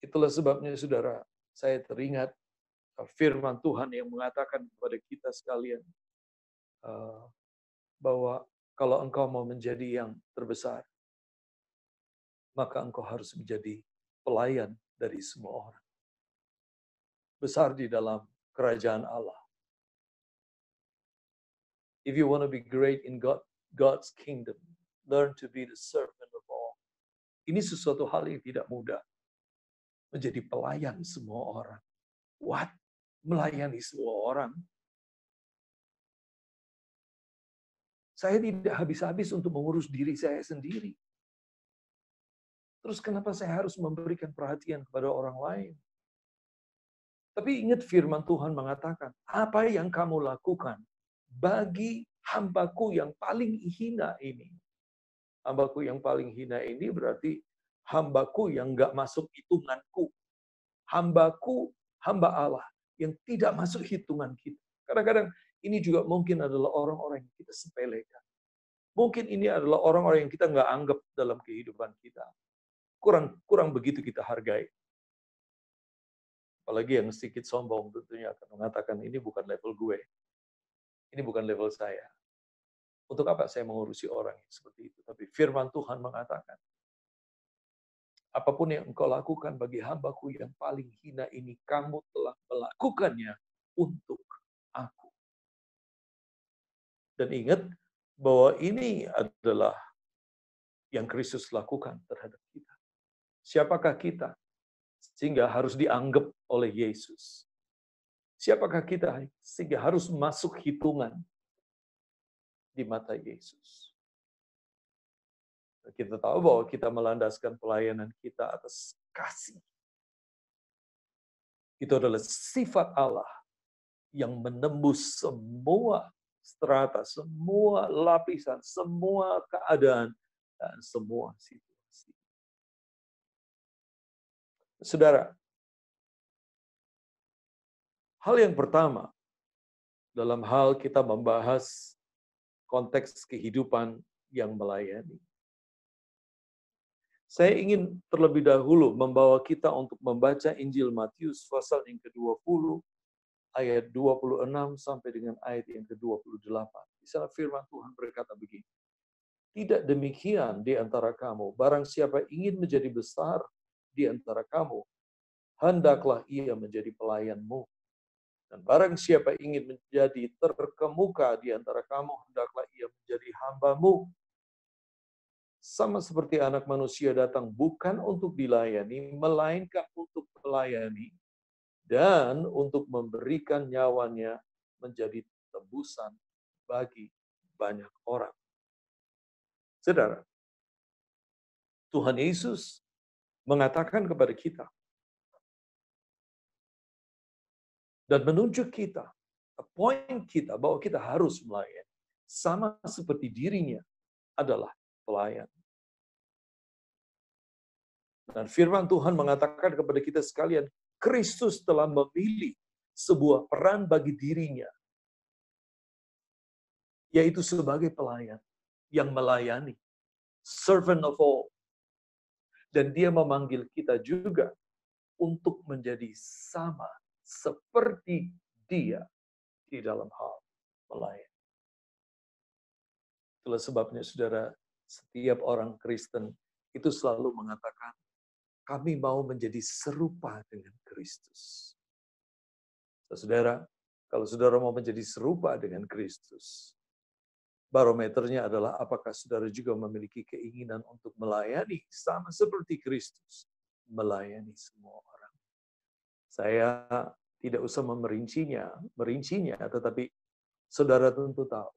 Itulah sebabnya, saudara, saya teringat firman Tuhan yang mengatakan kepada kita sekalian, bahwa kalau engkau mau menjadi yang terbesar, maka engkau harus menjadi pelayan dari semua orang. Besar di dalam kerajaan Allah. If you want to be great in God's kingdom, learn to be the servant of all. Ini sesuatu hal yang tidak mudah. Menjadi pelayan semua orang. What? Melayani semua orang? Saya tidak habis-habis untuk mengurus diri saya sendiri. Terus kenapa saya harus memberikan perhatian kepada orang lain? Tapi ingat firman Tuhan mengatakan, apa yang kamu lakukan bagi hambaku yang paling hina ini. Hambaku yang paling hina ini berarti hambaku yang nggak masuk hitunganku. Hambaku, hamba Allah yang tidak masuk hitungan kita. Kadang-kadang ini juga mungkin adalah orang-orang yang kita sepelekan. Mungkin ini adalah orang-orang yang kita nggak anggap dalam kehidupan kita. Kurang begitu kita hargai. Apalagi yang sedikit sombong tentunya akan mengatakan ini bukan level gue. Ini bukan level saya. Untuk apa saya mengurusi orang yang seperti itu? Tapi firman Tuhan mengatakan, apapun yang engkau lakukan bagi hambaku yang paling hina ini, kamu telah melakukannya untuk aku. Dan ingat bahwa ini adalah yang Kristus lakukan terhadap kita. Siapakah kita sehingga harus dianggap oleh Yesus? Siapakah kita sehingga harus masuk hitungan di mata Yesus? Kita tahu bahwa kita melandaskan pelayanan kita atas kasih. Itu adalah sifat Allah yang menembus semua strata, semua lapisan, semua keadaan, dan semua situasi. Saudara, hal yang pertama dalam hal kita membahas konteks kehidupan yang melayani, saya ingin terlebih dahulu membawa kita untuk membaca Injil Matius pasal yang ke-20, ayat 26 sampai dengan ayat yang ke-28. Di sana firman Tuhan berkata begini, tidak demikian di antara kamu, barang siapa ingin menjadi besar di antara kamu, hendaklah ia menjadi pelayanmu. Dan barang siapa ingin menjadi terkemuka di antara kamu, hendaklah ia menjadi hambamu. Sama seperti anak manusia datang bukan untuk dilayani, melainkan untuk melayani, dan untuk memberikan nyawanya menjadi tebusan bagi banyak orang. Saudara, Tuhan Yesus mengatakan kepada kita dan menunjuk kita, point kita bahwa kita harus melayani. Sama seperti dirinya adalah pelayan. Dan firman Tuhan mengatakan kepada kita sekalian, Kristus telah memilih sebuah peran bagi dirinya, yaitu sebagai pelayan yang melayani, servant of all. Dan dia memanggil kita juga untuk menjadi sama seperti dia di dalam hal melayani. Itulah sebabnya saudara, setiap orang Kristen itu selalu mengatakan, kami mau menjadi serupa dengan Kristus. Saudara, kalau saudara mau menjadi serupa dengan Kristus, barometernya adalah apakah saudara juga memiliki keinginan untuk melayani sama seperti Kristus, melayani semua orang. Saya tidak usah merincinya, tetapi saudara tentu tahu,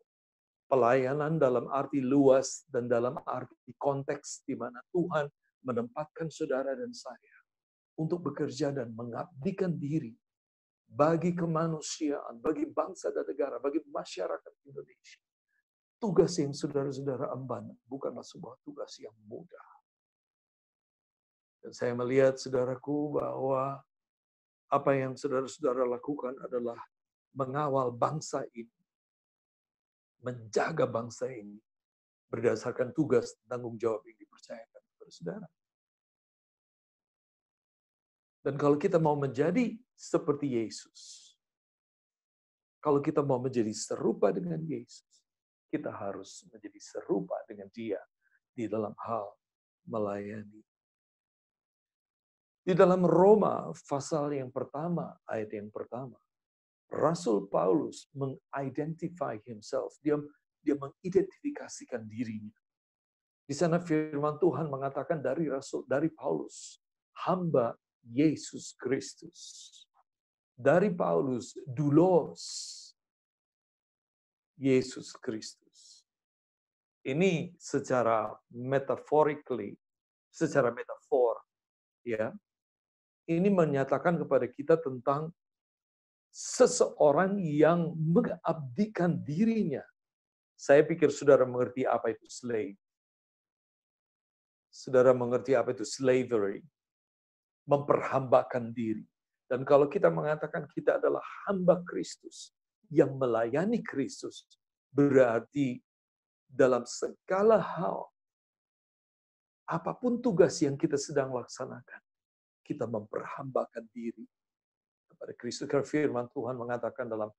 pelayanan dalam arti luas dan dalam arti konteks di mana Tuhan menempatkan saudara dan saya untuk bekerja dan mengabdikan diri bagi kemanusiaan, bagi bangsa dan negara, bagi masyarakat Indonesia. Tugas yang saudara-saudara emban bukanlah sebuah tugas yang mudah. Dan saya melihat saudaraku bahwa apa yang saudara-saudara lakukan adalah mengawal bangsa ini, menjaga bangsa ini berdasarkan tugas tanggung jawab yang dipercayakan kepada saudara. Dan kalau kita mau menjadi seperti Yesus, kalau kita mau menjadi serupa dengan Yesus, kita harus menjadi serupa dengan Dia di dalam hal melayani. Di dalam Roma pasal yang pertama, ayat yang pertama, Rasul Paulus mengidentify himself, dia mengidentifikasikan dirinya. Di sana firman Tuhan mengatakan dari Paulus, hamba Yesus Kristus. Dari Paulus, doulos Yesus Kristus. Ini secara metaphorically, secara metafor, ya. Ini menyatakan kepada kita tentang seseorang yang mengabdikan dirinya. Saya pikir saudara mengerti apa itu slave. Saudara mengerti apa itu slavery. Memperhambakan diri. Dan kalau kita mengatakan kita adalah hamba Kristus yang melayani Kristus, berarti dalam segala hal, apapun tugas yang kita sedang laksanakan, kita memperhambakan diri kepada Kristus. Karena firman Tuhan mengatakan dalam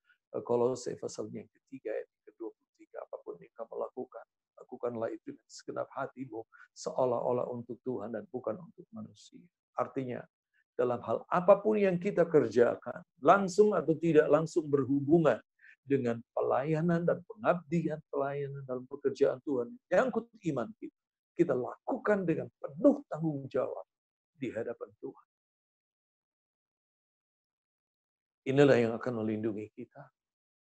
Kolose pasal yang ketiga, ayat ke-23, apapun yang kamu melakukan. Lakukanlah itu dengan segenap hatimu, seolah-olah untuk Tuhan dan bukan untuk manusia. Artinya, dalam hal apapun yang kita kerjakan, langsung atau tidak langsung berhubungan dengan pelayanan dan pengabdian pelayanan dalam pekerjaan Tuhan, nyangkut iman kita, kita lakukan dengan penuh tanggung jawab di hadapan Tuhan. Inilah yang akan melindungi kita.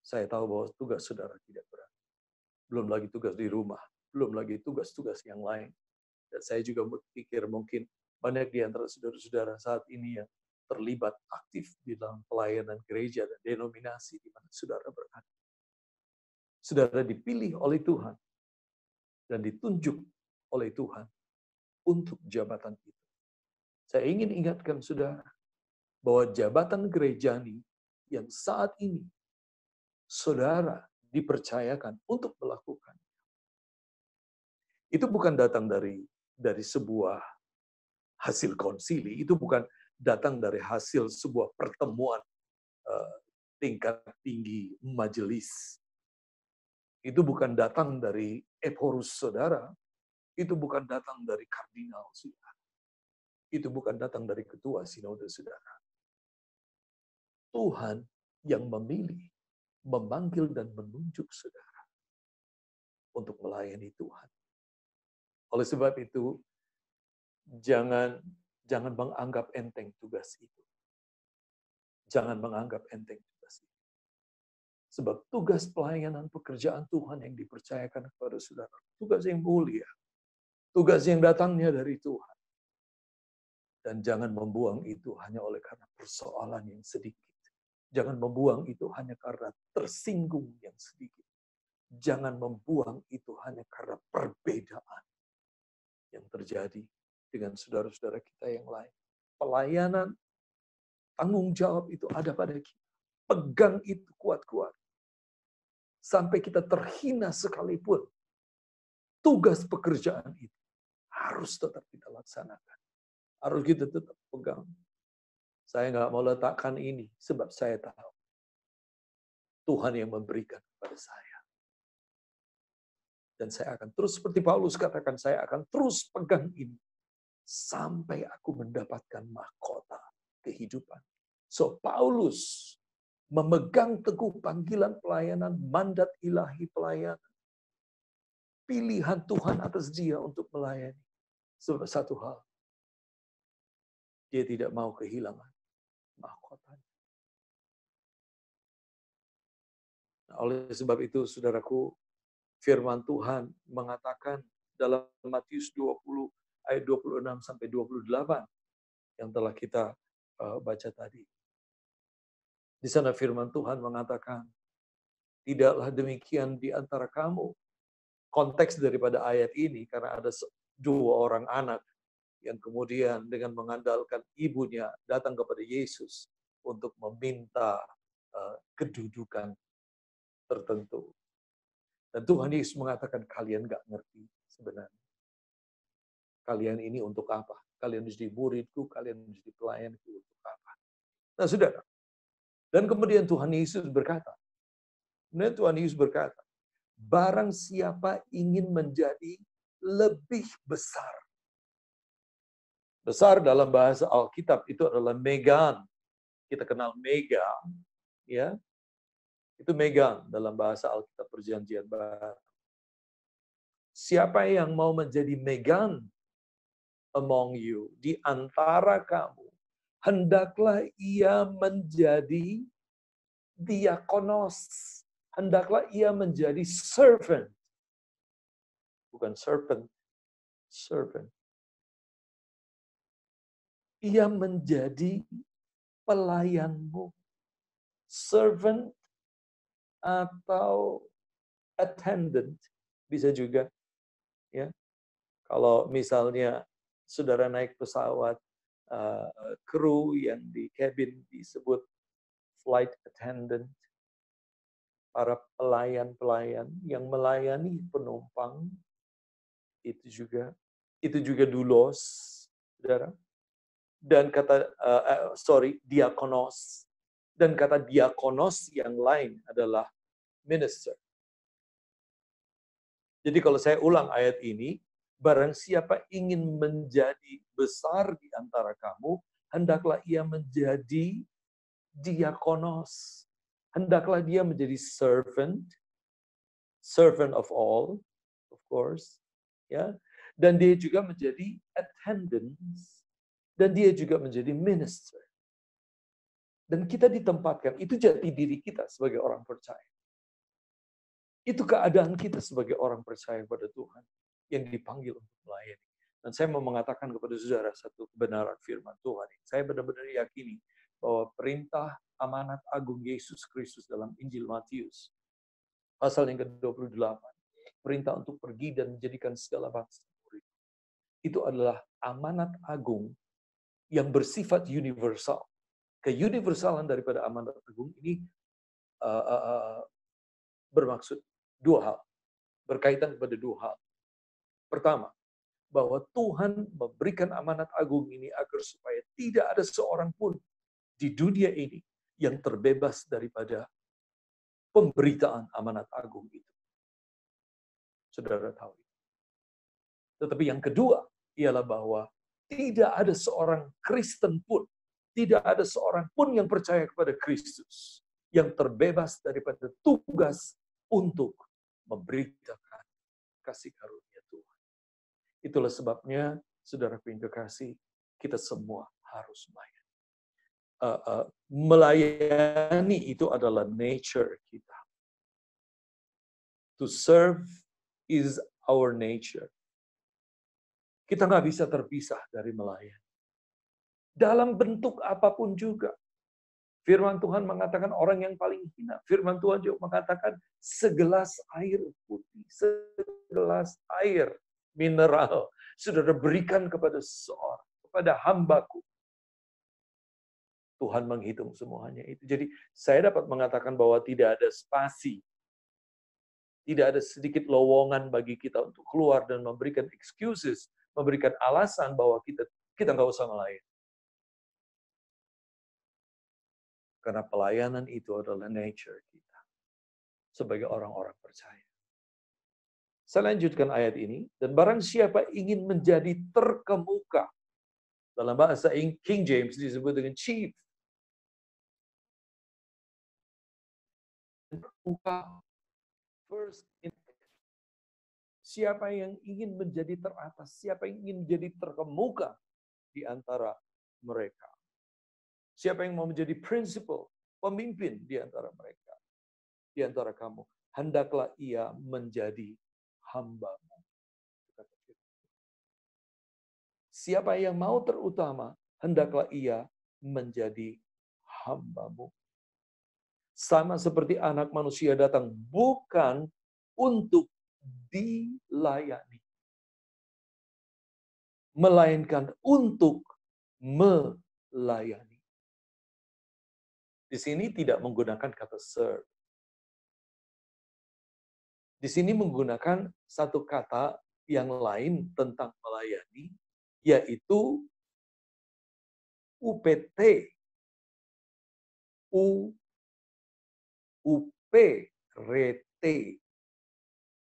Saya tahu bahwa tugas saudara tidak berat. Belum lagi tugas di rumah, belum lagi tugas-tugas yang lain. Dan saya juga berpikir mungkin banyak di antara saudara-saudara saat ini yang terlibat aktif di dalam pelayanan gereja dan denominasi di mana saudara berada. Saudara dipilih oleh Tuhan dan ditunjuk oleh Tuhan untuk jabatan itu. Saya ingin ingatkan saudara bahwa jabatan gerejani yang saat ini saudara dipercayakan untuk melakukan. Itu bukan datang dari sebuah hasil konsili, itu bukan datang dari hasil sebuah pertemuan tingkat tinggi majelis. Itu bukan datang dari eporus saudara, itu bukan datang dari kardinal saudara. Itu bukan datang dari ketua sinode saudara. Tuhan yang memilih, memanggil dan menunjuk saudara untuk melayani Tuhan. Oleh sebab itu, jangan menganggap enteng tugas itu. Jangan menganggap enteng tugas itu. Sebab tugas pelayanan pekerjaan Tuhan yang dipercayakan kepada saudara, tugas yang mulia, tugas yang datangnya dari Tuhan. Dan jangan membuang itu hanya oleh karena persoalan yang sedikit. Jangan membuang itu hanya karena tersinggung yang sedikit. Jangan membuang itu hanya karena perbedaan yang terjadi dengan saudara-saudara kita yang lain. Pelayanan, tanggung jawab itu ada pada kita. Pegang itu kuat-kuat. Sampai kita terhina sekalipun, tugas pekerjaan itu harus tetap kita laksanakan. Harus kita tetap pegang. Saya nggak mau letakkan ini, sebab saya tahu Tuhan yang memberikan kepada saya. Dan saya akan terus, seperti Paulus katakan, saya akan terus pegang ini. Sampai aku mendapatkan mahkota kehidupan. So, Paulus memegang teguh panggilan pelayanan, mandat ilahi pelayanan. Pilihan Tuhan atas dia untuk melayani. Sebab satu hal, dia tidak mau kehilangan mahkotanya. Nah, oleh sebab itu, saudaraku, firman Tuhan mengatakan dalam Matius 20 ayat 26 sampai 28 yang telah kita baca tadi. Di sana firman Tuhan mengatakan, tidaklah demikian di antara kamu. Konteks daripada ayat ini karena ada dua orang anak yang kemudian dengan mengandalkan ibunya datang kepada Yesus untuk meminta kedudukan tertentu. Dan Tuhan Yesus mengatakan, kalian gak ngerti sebenarnya. Kalian ini untuk apa? Kalian menjadi muridku, kalian menjadi pelayanku untuk apa? Nah, saudara. Dan kemudian Tuhan Yesus berkata, barang siapa ingin menjadi lebih besar. Besar dalam bahasa Alkitab itu adalah megan. Kita kenal mega, ya. Itu megan dalam bahasa Alkitab Perjanjian Baru. Siapa yang mau menjadi megan among you, di antara kamu, hendaklah ia menjadi diakonos. Hendaklah ia menjadi servant. Bukan serpent, servant. Ia menjadi pelayanmu. Servant atau attendant bisa juga, ya. Kalau misalnya saudara naik pesawat, kru yang di cabin disebut flight attendant, para pelayan-pelayan yang melayani penumpang, itu juga doulos, saudara. Dan kata diakonos. Dan kata diakonos yang lain adalah minister. Jadi kalau saya ulang ayat ini, barang siapa ingin menjadi besar di antara kamu, hendaklah ia menjadi diakonos. Hendaklah dia menjadi servant of all, of course, ya. Dan dia juga menjadi attendants, dan dia juga menjadi minister. Dan kita ditempatkan, itu jati diri kita sebagai orang percaya. Itu keadaan kita sebagai orang percaya pada Tuhan yang dipanggil untuk melayani. Dan saya mau mengatakan kepada saudara satu kebenaran firman Tuhan. Saya benar-benar yakini bahwa perintah amanat agung Yesus Kristus dalam Injil Matius, pasal yang ke-28, perintah untuk pergi dan menjadikan segala bangsa murid. Itu adalah amanat agung yang bersifat universal. Keuniversalan daripada amanat agung ini bermaksud dua hal, berkaitan pada dua hal. Pertama, bahwa Tuhan memberikan amanat agung ini agar supaya tidak ada seorang pun di dunia ini yang terbebas daripada pemberitaan amanat agung itu. Saudara tahu. Tetapi yang kedua ialah bahwa tidak ada seorang Kristen pun, tidak ada seorang pun yang percaya kepada Kristus yang terbebas daripada tugas untuk memberitakan kasih karunia Tuhan. Itulah sebabnya, saudaraku yang kekasih, kita semua harus melayani. Melayani itu adalah nature kita. To serve is our nature. Kita nggak bisa terpisah dari melayani. Dalam bentuk apapun juga. Firman Tuhan mengatakan orang yang paling hina. Firman Tuhan juga mengatakan segelas air putih, segelas air mineral saudara berikan kepada seseorang, kepada hambaku. Tuhan menghitung semuanya itu. Jadi saya dapat mengatakan bahwa tidak ada spasi, tidak ada sedikit lowongan bagi kita untuk keluar dan memberikan excuses, memberikan alasan bahwa kita nggak usah melayani. Karena pelayanan itu adalah nature kita sebagai orang-orang percaya. Saya lanjutkan ayat ini, dan barang siapa ingin menjadi terkemuka, dalam bahasa King James disebut dengan chief. Terkemuka first in. Siapa yang ingin menjadi teratas, siapa yang ingin menjadi terkemuka di antara mereka. Siapa yang mau menjadi principal, pemimpin di antara mereka, di antara kamu, hendaklah ia menjadi hamba-Mu. Siapa yang mau terutama, hendaklah ia menjadi hamba-Mu. Sama seperti anak manusia datang bukan untuk dilayani, melainkan untuk melayani. Di sini tidak menggunakan kata serve. Di sini menggunakan satu kata yang lain tentang melayani, yaitu UPT. Uperete.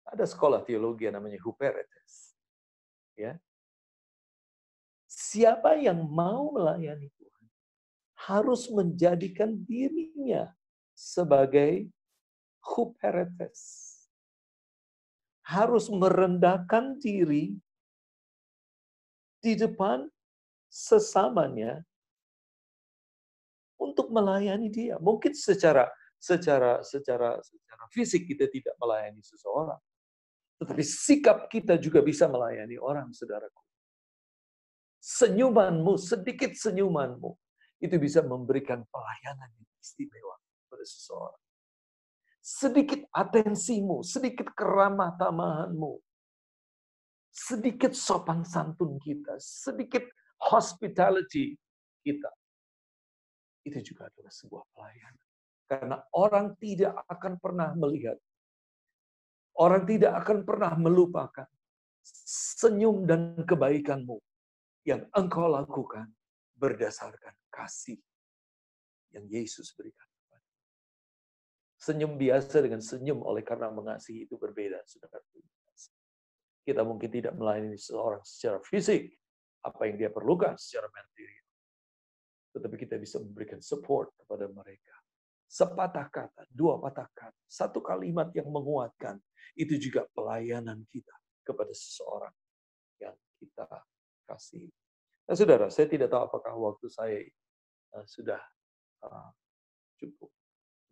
Ada sekolah teologi yang namanya Huperetes. Ya. Siapa yang mau melayani Tuhan harus menjadikan dirinya sebagai Huperetes. Harus merendahkan diri di depan sesamanya untuk melayani dia. Mungkin secara fisik kita tidak melayani seseorang, tetapi sikap kita juga bisa melayani orang, saudaraku. Senyumanmu, sedikit senyumanmu, itu bisa memberikan pelayanan yang istimewa pada seseorang. Sedikit atensimu, sedikit keramah tamahanmu, sedikit sopan santun kita, sedikit hospitality kita, itu juga adalah sebuah pelayanan. Karena orang tidak akan pernah melihat, orang tidak akan pernah melupakan senyum dan kebaikanmu yang engkau lakukan berdasarkan kasih yang Yesus berikan. Senyum biasa dengan senyum oleh karena mengasihi itu berbeda, saudara. Kita mungkin tidak melayani seseorang secara fisik, apa yang dia perlukan secara material. Tetapi kita bisa memberikan support kepada mereka. Sepatah kata, dua patah kata, satu kalimat yang menguatkan, itu juga pelayanan kita kepada seseorang yang kita kasih. Nah, saudara, saya tidak tahu apakah waktu saya sudah cukup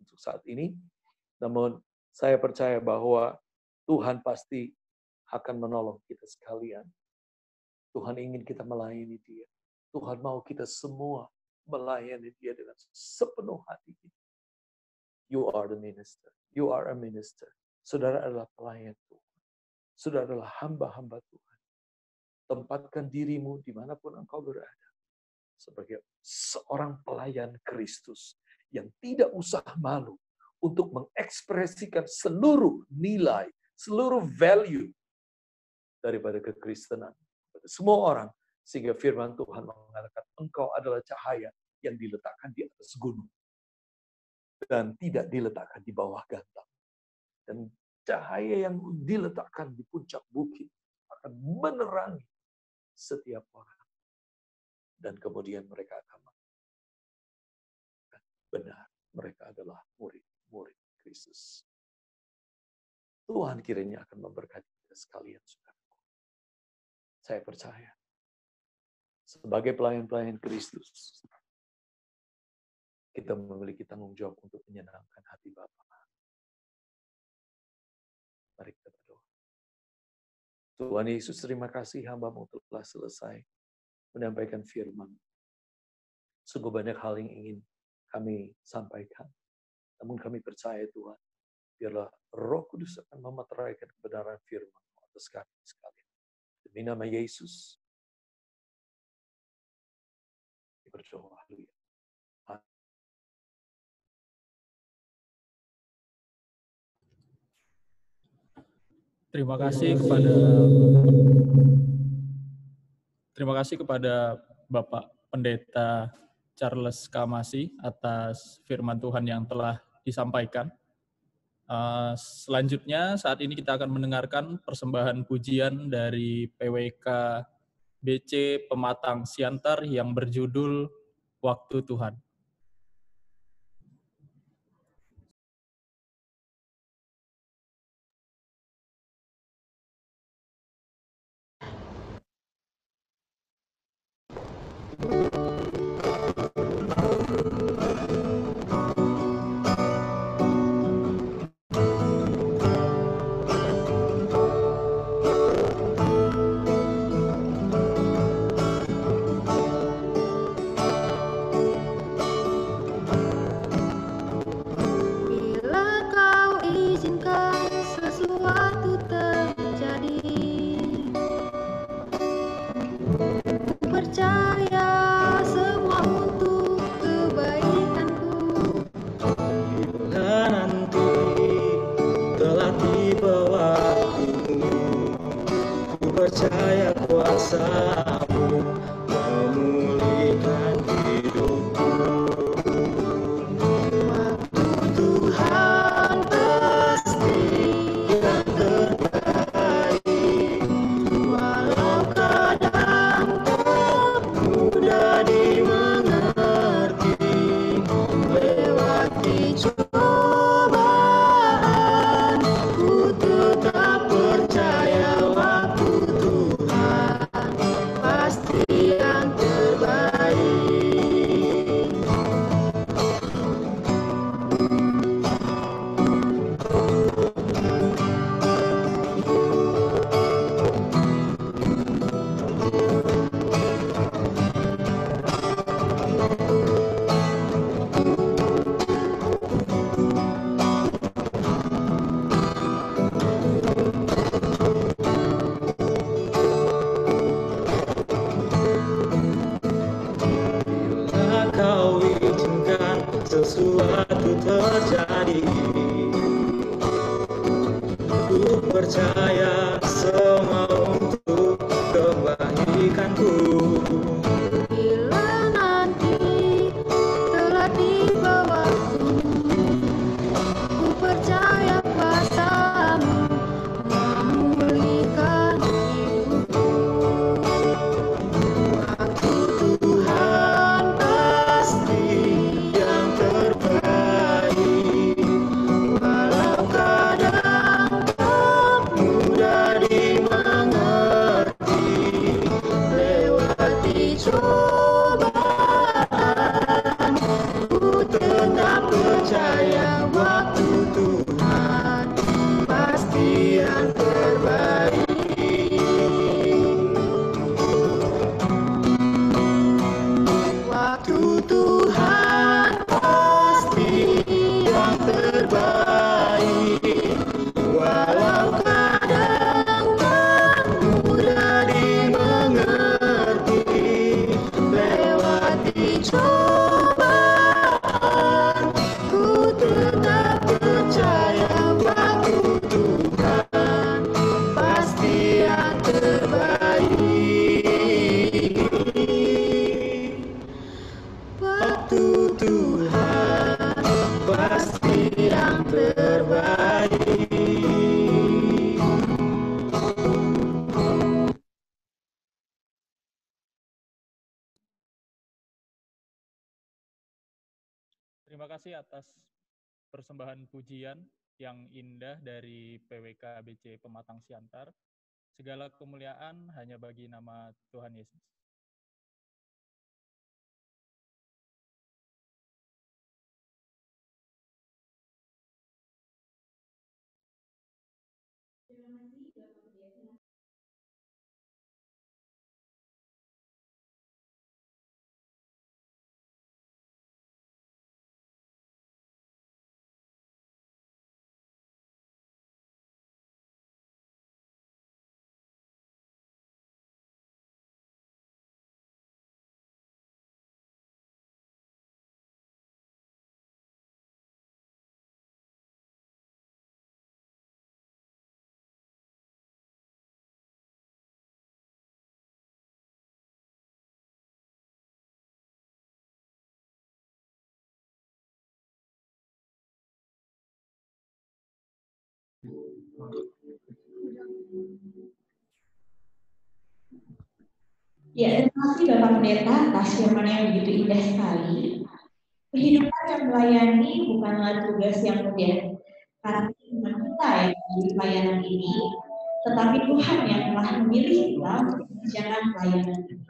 untuk saat ini. Namun, saya percaya bahwa Tuhan pasti akan menolong kita sekalian. Tuhan ingin kita melayani Dia. Tuhan mau kita semua melayani Dia dengan sepenuh hati kita. You are the minister. You are a minister. Saudara adalah pelayan Tuhan. Saudara adalah hamba-hamba Tuhan. Tempatkan dirimu dimanapun engkau berada. Sebagai seorang pelayan Kristus yang tidak usah malu untuk mengekspresikan seluruh nilai, seluruh value daripada kekristenan kepada semua orang, sehingga firman Tuhan mengatakan engkau adalah cahaya yang diletakkan di atas gunung dan tidak diletakkan di bawah gantang. Dan cahaya yang diletakkan di puncak bukit akan menerangi setiap orang. Dan kemudian mereka akan mengatakan, benar, mereka adalah murid-murid Kristus. Tuhan kiranya akan memberkati kita sekalian, saudaraku. Saya percaya, sebagai pelayan-pelayan Kristus, kita memiliki tanggung jawab untuk menyenangkan hati Bapa. Mari kita berdoa. Tuhan Yesus, terima kasih hamba-Mu telah selesai menyampaikan firman. Sungguh banyak hal yang ingin kami sampaikan. Namun kami percaya Tuhan, biarlah Roh Kudus akan memeteraikan kebenaran firman atas kami sekalian. Demi nama Yesus, berdoa. Haleluya. Terima kasih kepada Bapak Pendeta Charles Kamasi atas firman Tuhan yang telah disampaikan. Selanjutnya saat ini kita akan mendengarkan persembahan pujian dari PWK BC Pematang Siantar yang berjudul Waktu Tuhan. Percaya kuasa-Mu memulihkan hidupku. Waktu Tuhan pasti yang terbaik, walau kadang tak mudah dimengerti. Lewati cobaan, ku tetap percaya waktu Tuhan pasti terbaik. Waktu Tuhan pasti yang terbaik. Terima kasih atas persembahan pujian yang indah dari PWK BC Pematang Siantar. Segala kemuliaan hanya bagi nama Tuhan Yesus. Ya, terima kasih Bapak Pendeta atas firman yang begitu indah sekali. Kehidupan yang melayani bukanlah tugas yang mudah, karena bukan kita yang memilih pelayanan ini, tetapi Tuhan yang telah memilih kita untuk mengerjakan pelayanan ini.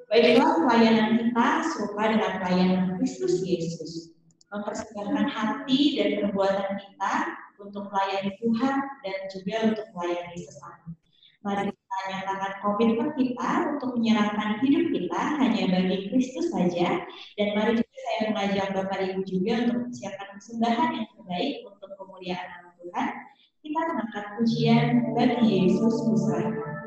Baiklah pelayanan kita serupa dengan pelayanan Kristus Yesus, mempersembahkan hati dan perbuatan kita untuk melayani Tuhan dan juga untuk melayani sesama. Mari kita nyatakan komitmen kita untuk menyerahkan hidup kita hanya bagi Kristus saja, dan mari juga saya mengajak Bapak Ibu juga untuk menyiapkan persembahan yang terbaik untuk kemuliaan nama Tuhan. Kita mengangkat pujian bagi Yesus Musrahkan.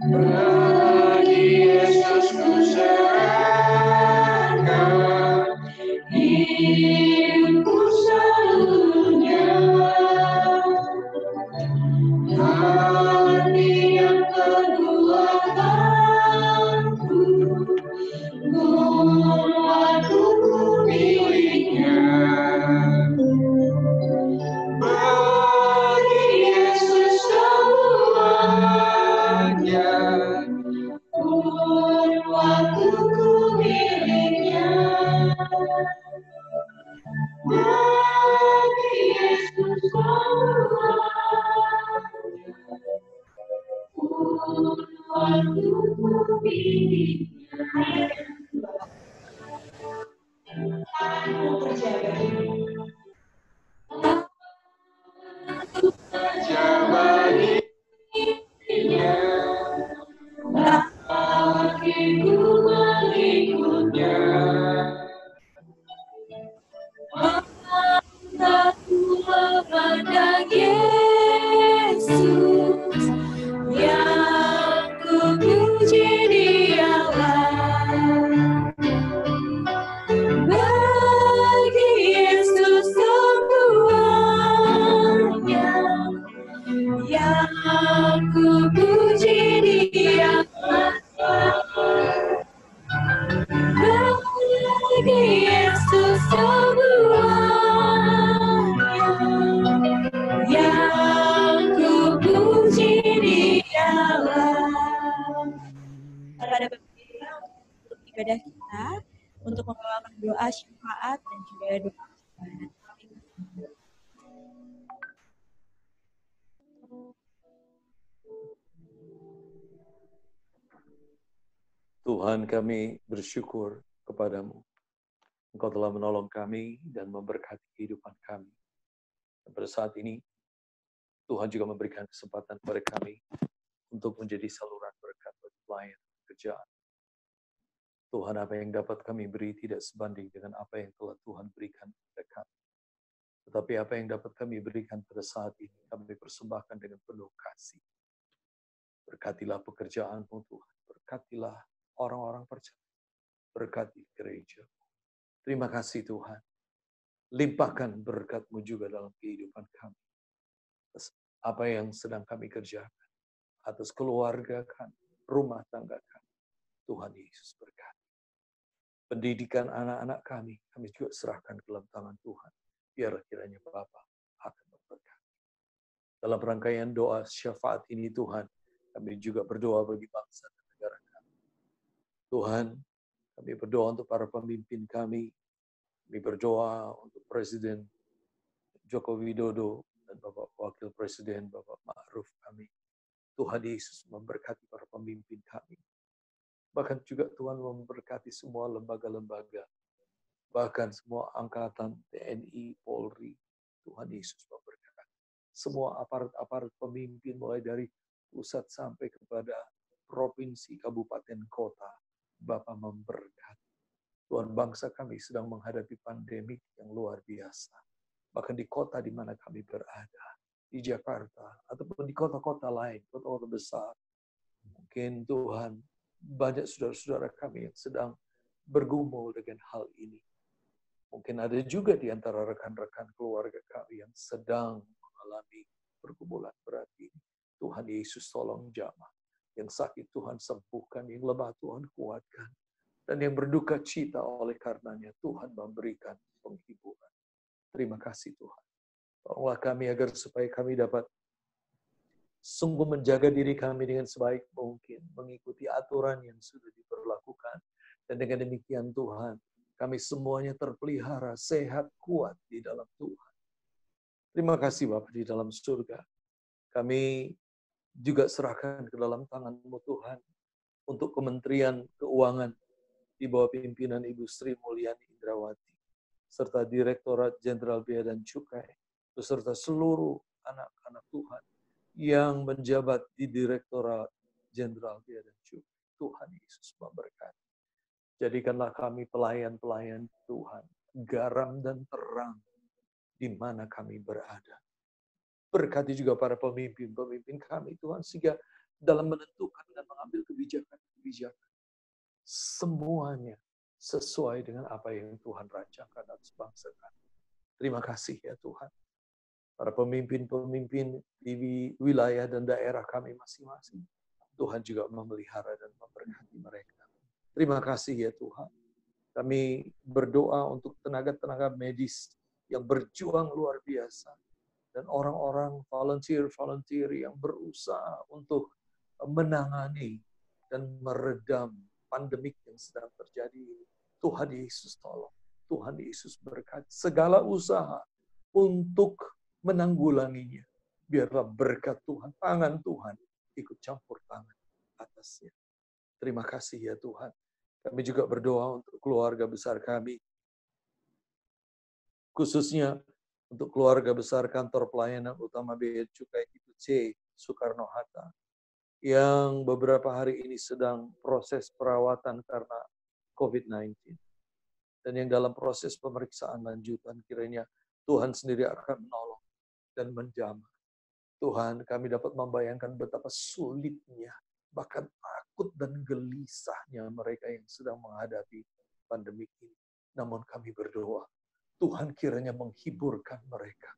Bagi Yesus ku serahkan hidupku seluruhnya. Hati yang kedua tanganku, aku miliknya. Bagi Yesus semuanya, waktuku miliknya. Bagi Yesus semuanya, waktuku miliknya. Tanganmu terjaga. Saja baginya, bagiku mengikutnya. Mataku memandang Yesus, yang ku puji Dialah. Bagi Yesus semuanya, yang ku puji Dialah. Bagi Yesus semuanya, yang ku puji Dialah. Kepada Bapak Ibu untuk ibadah kita, untuk membawakan doa syafaat dan juga doa persembahan. Tuhan, kami bersyukur kepadamu. Engkau telah menolong kami dan memberkati kehidupan kami. Dan pada saat ini, Tuhan juga memberikan kesempatan kepada kami untuk menjadi saluran berkat bagi pelayan pekerjaan. Tuhan, apa yang dapat kami beri tidak sebanding dengan apa yang telah Tuhan berikan kepada kami. Tetapi apa yang dapat kami berikan pada saat ini, kami persembahkan dengan penuh kasih. Berkatilah pekerjaanmu Tuhan, berkatilah orang-orang percaya. Berkati gereja. Terima kasih Tuhan. Limpahkan berkat-Mu juga dalam kehidupan kami. Atas apa yang sedang kami kerjakan. Atas keluarga kami, rumah tangga kami. Tuhan Yesus berkati. Pendidikan anak-anak kami juga serahkan ke dalam tangan Tuhan. Biarlah kiranya Bapa akan memberkati. Dalam rangkaian doa syafaat ini Tuhan, kami juga berdoa bagi bangsa dan negara kami. Tuhan, kami berdoa untuk para pemimpin kami. Kami berdoa untuk Presiden Joko Widodo dan Bapak Wakil Presiden Bapak Ma'ruf kami. Tuhan Yesus memberkati para pemimpin kami. Bahkan juga Tuhan memberkati semua lembaga-lembaga. Bahkan semua angkatan TNI, Polri. Tuhan Yesus memberkati. Semua aparat-aparat pemimpin mulai dari pusat sampai kepada provinsi, kabupaten, kota. Bapa memberkati. Tuhan, bangsa kami sedang menghadapi pandemi yang luar biasa. Bahkan di kota di mana kami berada. Di Jakarta, ataupun di kota-kota lain, kota-kota besar. Mungkin Tuhan, banyak saudara-saudara kami yang sedang bergumul dengan hal ini. Mungkin ada juga di antara rekan-rekan keluarga kami yang sedang mengalami pergumulan berat ini. Tuhan Yesus tolong jamah. Yang sakit Tuhan sembuhkan, yang lemah Tuhan kuatkan. Dan yang berduka cita oleh karenanya Tuhan memberikan penghiburan. Terima kasih Tuhan. Tolonglah kami agar supaya kami dapat sungguh menjaga diri kami dengan sebaik mungkin, mengikuti aturan yang sudah diberlakukan. Dan dengan demikian Tuhan, kami semuanya terpelihara, sehat, kuat di dalam Tuhan. Terima kasih Bapa di dalam surga. Kami juga serahkan ke dalam tangan-Mu Tuhan untuk Kementerian Keuangan di bawah pimpinan Ibu Sri Mulyani Indrawati, serta Direktorat Jenderal Bea dan Cukai, beserta seluruh anak-anak Tuhan yang menjabat di Direktorat Jenderal Bea dan Cukai. Tuhan Yesus memberkati. Jadikanlah kami pelayan-pelayan Tuhan, garam dan terang di mana kami berada. Berkati juga para pemimpin-pemimpin kami Tuhan, sehingga dalam menentukan dan mengambil kebijakan-kebijakan, semuanya sesuai dengan apa yang Tuhan rancangkan atas bangsa kami. Terima kasih ya Tuhan. Para pemimpin-pemimpin di wilayah dan daerah kami masing-masing. Tuhan juga memelihara dan memberkati mereka. Terima kasih ya Tuhan. Kami berdoa untuk tenaga-tenaga medis yang berjuang luar biasa. Dan orang-orang volunteer yang berusaha untuk menangani dan meredam pandemik yang sedang terjadi. Tuhan Yesus tolong. Tuhan Yesus berkati. Segala usaha untuk menanggulanginya. Biarlah berkat Tuhan, tangan Tuhan ikut campur tangan atasnya. Terima kasih ya Tuhan. Kami juga berdoa untuk keluarga besar kami. Khususnya untuk keluarga besar Kantor Pelayanan Utama Bea Cukai C Soekarno-Hatta. Yang beberapa hari ini sedang proses perawatan karena COVID-19. Dan yang dalam proses pemeriksaan lanjutan kiranya Tuhan sendiri akan menolong dan menjamah. Tuhan, kami dapat membayangkan betapa sulitnya, bahkan takut dan gelisahnya mereka yang sedang menghadapi pandemi ini. Namun kami berdoa, Tuhan kiranya menghiburkan mereka.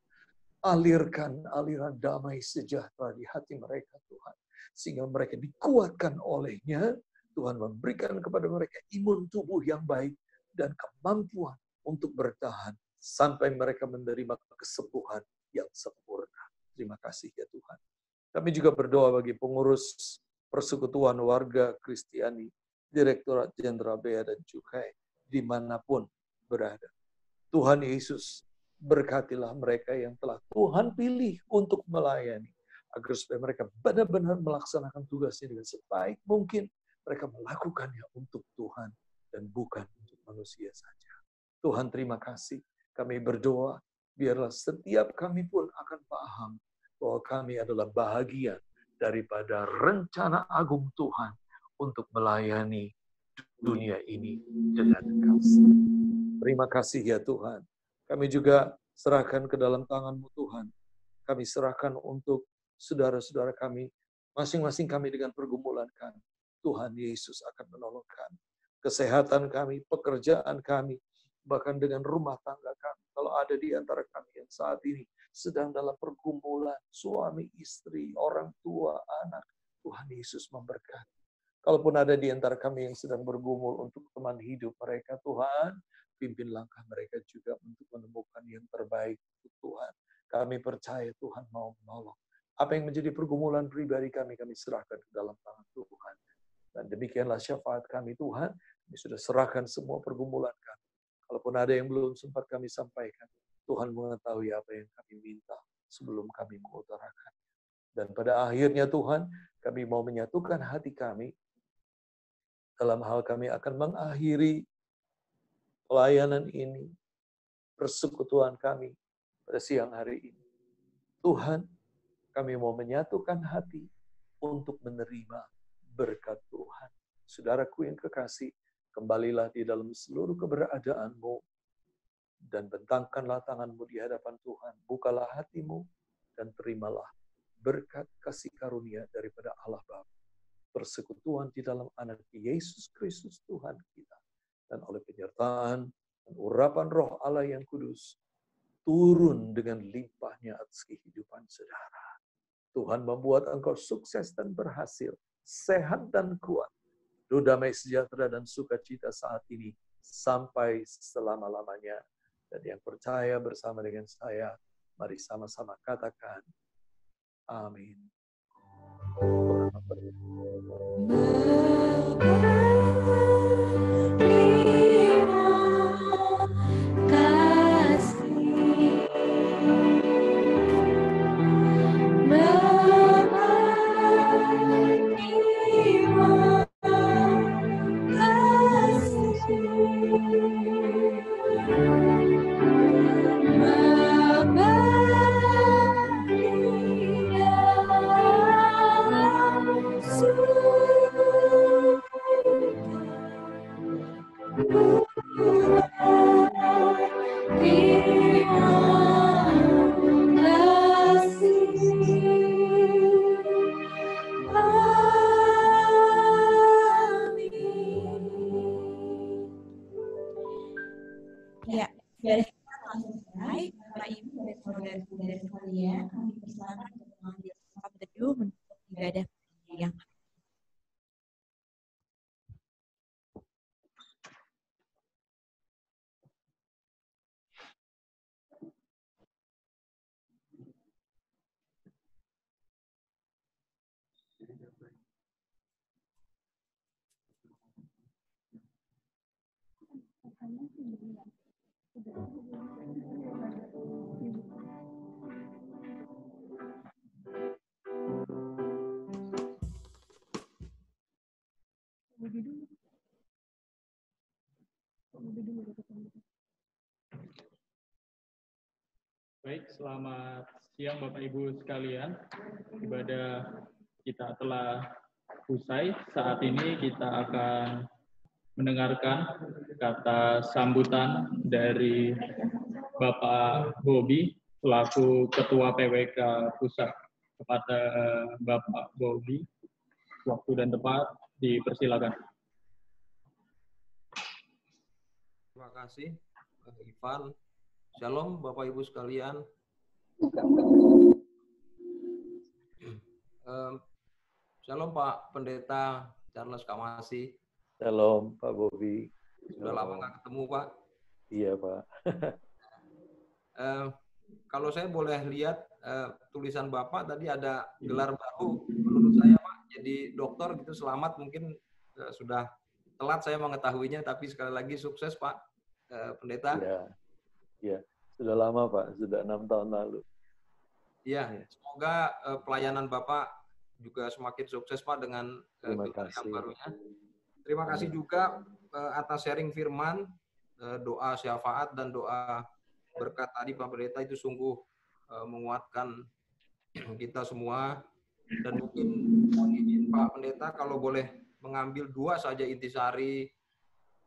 Alirkan aliran damai sejahtera di hati mereka, Tuhan. Sehingga mereka dikuatkan olehnya. Tuhan memberikan kepada mereka imun tubuh yang baik dan kemampuan untuk bertahan sampai mereka menerima kesembuhan yang sempurna. Terima kasih ya Tuhan. Kami juga berdoa bagi pengurus Persekutuan Warga Kristiani, Direktorat Jenderal Bea dan Cukai, dimanapun berada. Tuhan Yesus, berkatilah mereka yang telah Tuhan pilih untuk melayani, agar supaya mereka benar-benar melaksanakan tugasnya dengan sebaik mungkin. Mereka melakukannya untuk Tuhan dan bukan untuk manusia saja. Tuhan terima kasih. Kami berdoa, biarlah setiap kami pun akan paham bahwa kami adalah bahagian daripada rencana agung Tuhan untuk melayani dunia ini dengan kasih. Terima kasih ya Tuhan. Kami juga serahkan ke dalam tangan-Mu Tuhan. Kami serahkan untuk saudara-saudara kami, masing-masing kami dengan pergumulan kami. Tuhan Yesus akan menolong kami. Kesehatan kami, pekerjaan kami, bahkan dengan rumah tangga kami. Kalau ada di antara kami yang saat ini sedang dalam pergumulan, suami, istri, orang tua, anak, Tuhan Yesus memberkati. Kalaupun ada di antara kami yang sedang bergumul untuk teman hidup mereka, Tuhan, pimpin langkah mereka juga untuk menemukan yang terbaik untuk Tuhan. Kami percaya Tuhan mau menolong. Apa yang menjadi pergumulan pribadi kami serahkan ke dalam tangan Tuhan. Dan demikianlah syafaat kami Tuhan, kami sudah serahkan semua pergumulan kami. Kalaupun ada yang belum sempat kami sampaikan, Tuhan mengetahui apa yang kami minta sebelum kami mengutarakan. Dan pada akhirnya Tuhan, kami mau menyatukan hati kami dalam hal kami akan mengakhiri pelayanan ini, persekutuan kami pada siang hari ini. Tuhan, kami mau menyatukan hati untuk menerima berkat Tuhan. Saudaraku yang kekasih, kembalilah di dalam seluruh keberadaanmu dan bentangkanlah tanganmu di hadapan Tuhan. Bukalah hatimu dan terimalah berkat kasih karunia daripada Allah Bapa. Persekutuan di dalam anak Yesus Kristus Tuhan kita. Dan oleh penyertaan dan urapan roh Allah yang kudus, turun dengan limpahnya atas kehidupan saudara. Tuhan membuat engkau sukses dan berhasil, sehat dan kuat, damai sejahtera dan sukacita saat ini, sampai selama-lamanya. Dan yang percaya bersama dengan saya, mari sama-sama katakan, amin. Ya, dari kita langsung mulai. Bapak Ibu dan saudara-saudara sekalian, kami persilakan untuk mengambil tempat teduh untuk ibadah yang Baik, selamat siang Bapak Ibu sekalian. Ibadah kita telah usai. Saat ini kita akan mendengarkan kata sambutan dari Bapak Bobi selaku Ketua PWK Pusat. Kepada Bapak Bobi, waktu dan tempat dipersilakan. Terima kasih, Ivan. Shalom, Bapak Ibu sekalian. Shalom, Pak Pendeta Charles Kamasi. Shalom, Pak Bobi. Sudah lama nggak ketemu, Pak. Iya, Pak. Kalau saya boleh lihat tulisan Bapak tadi ada gelar baru menurut saya, Pak. Jadi dokter gitu, selamat. Mungkin sudah telat saya mengetahuinya, tapi sekali lagi sukses, Pak Pendeta. Iya. Ya, sudah lama Pak, sudah 6 tahun lalu. Iya, semoga pelayanan Bapak juga semakin sukses Pak dengan gelar yang barunya. Terima kasih juga atas sharing firman, doa syafaat dan doa berkat tadi Pak Pendeta itu sungguh menguatkan kita semua. Dan mungkin izin Pak Pendeta kalau boleh mengambil 2 saja intisari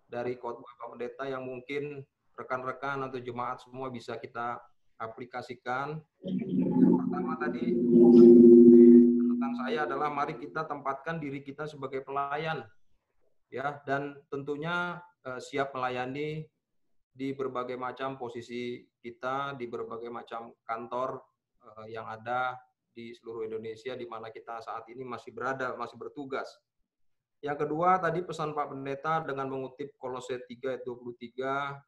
dari khotbah Pak Pendeta yang mungkin rekan-rekan atau jemaat semua bisa kita aplikasikan. Yang pertama tadi tentang pimpinan saya adalah mari kita tempatkan diri kita sebagai pelayan, ya, dan tentunya siap melayani di berbagai macam posisi kita, di berbagai macam kantor yang ada di seluruh Indonesia di mana kita saat ini masih berada, masih bertugas. Yang kedua, tadi pesan Pak Pendeta dengan mengutip Kolose 3 ayat 23,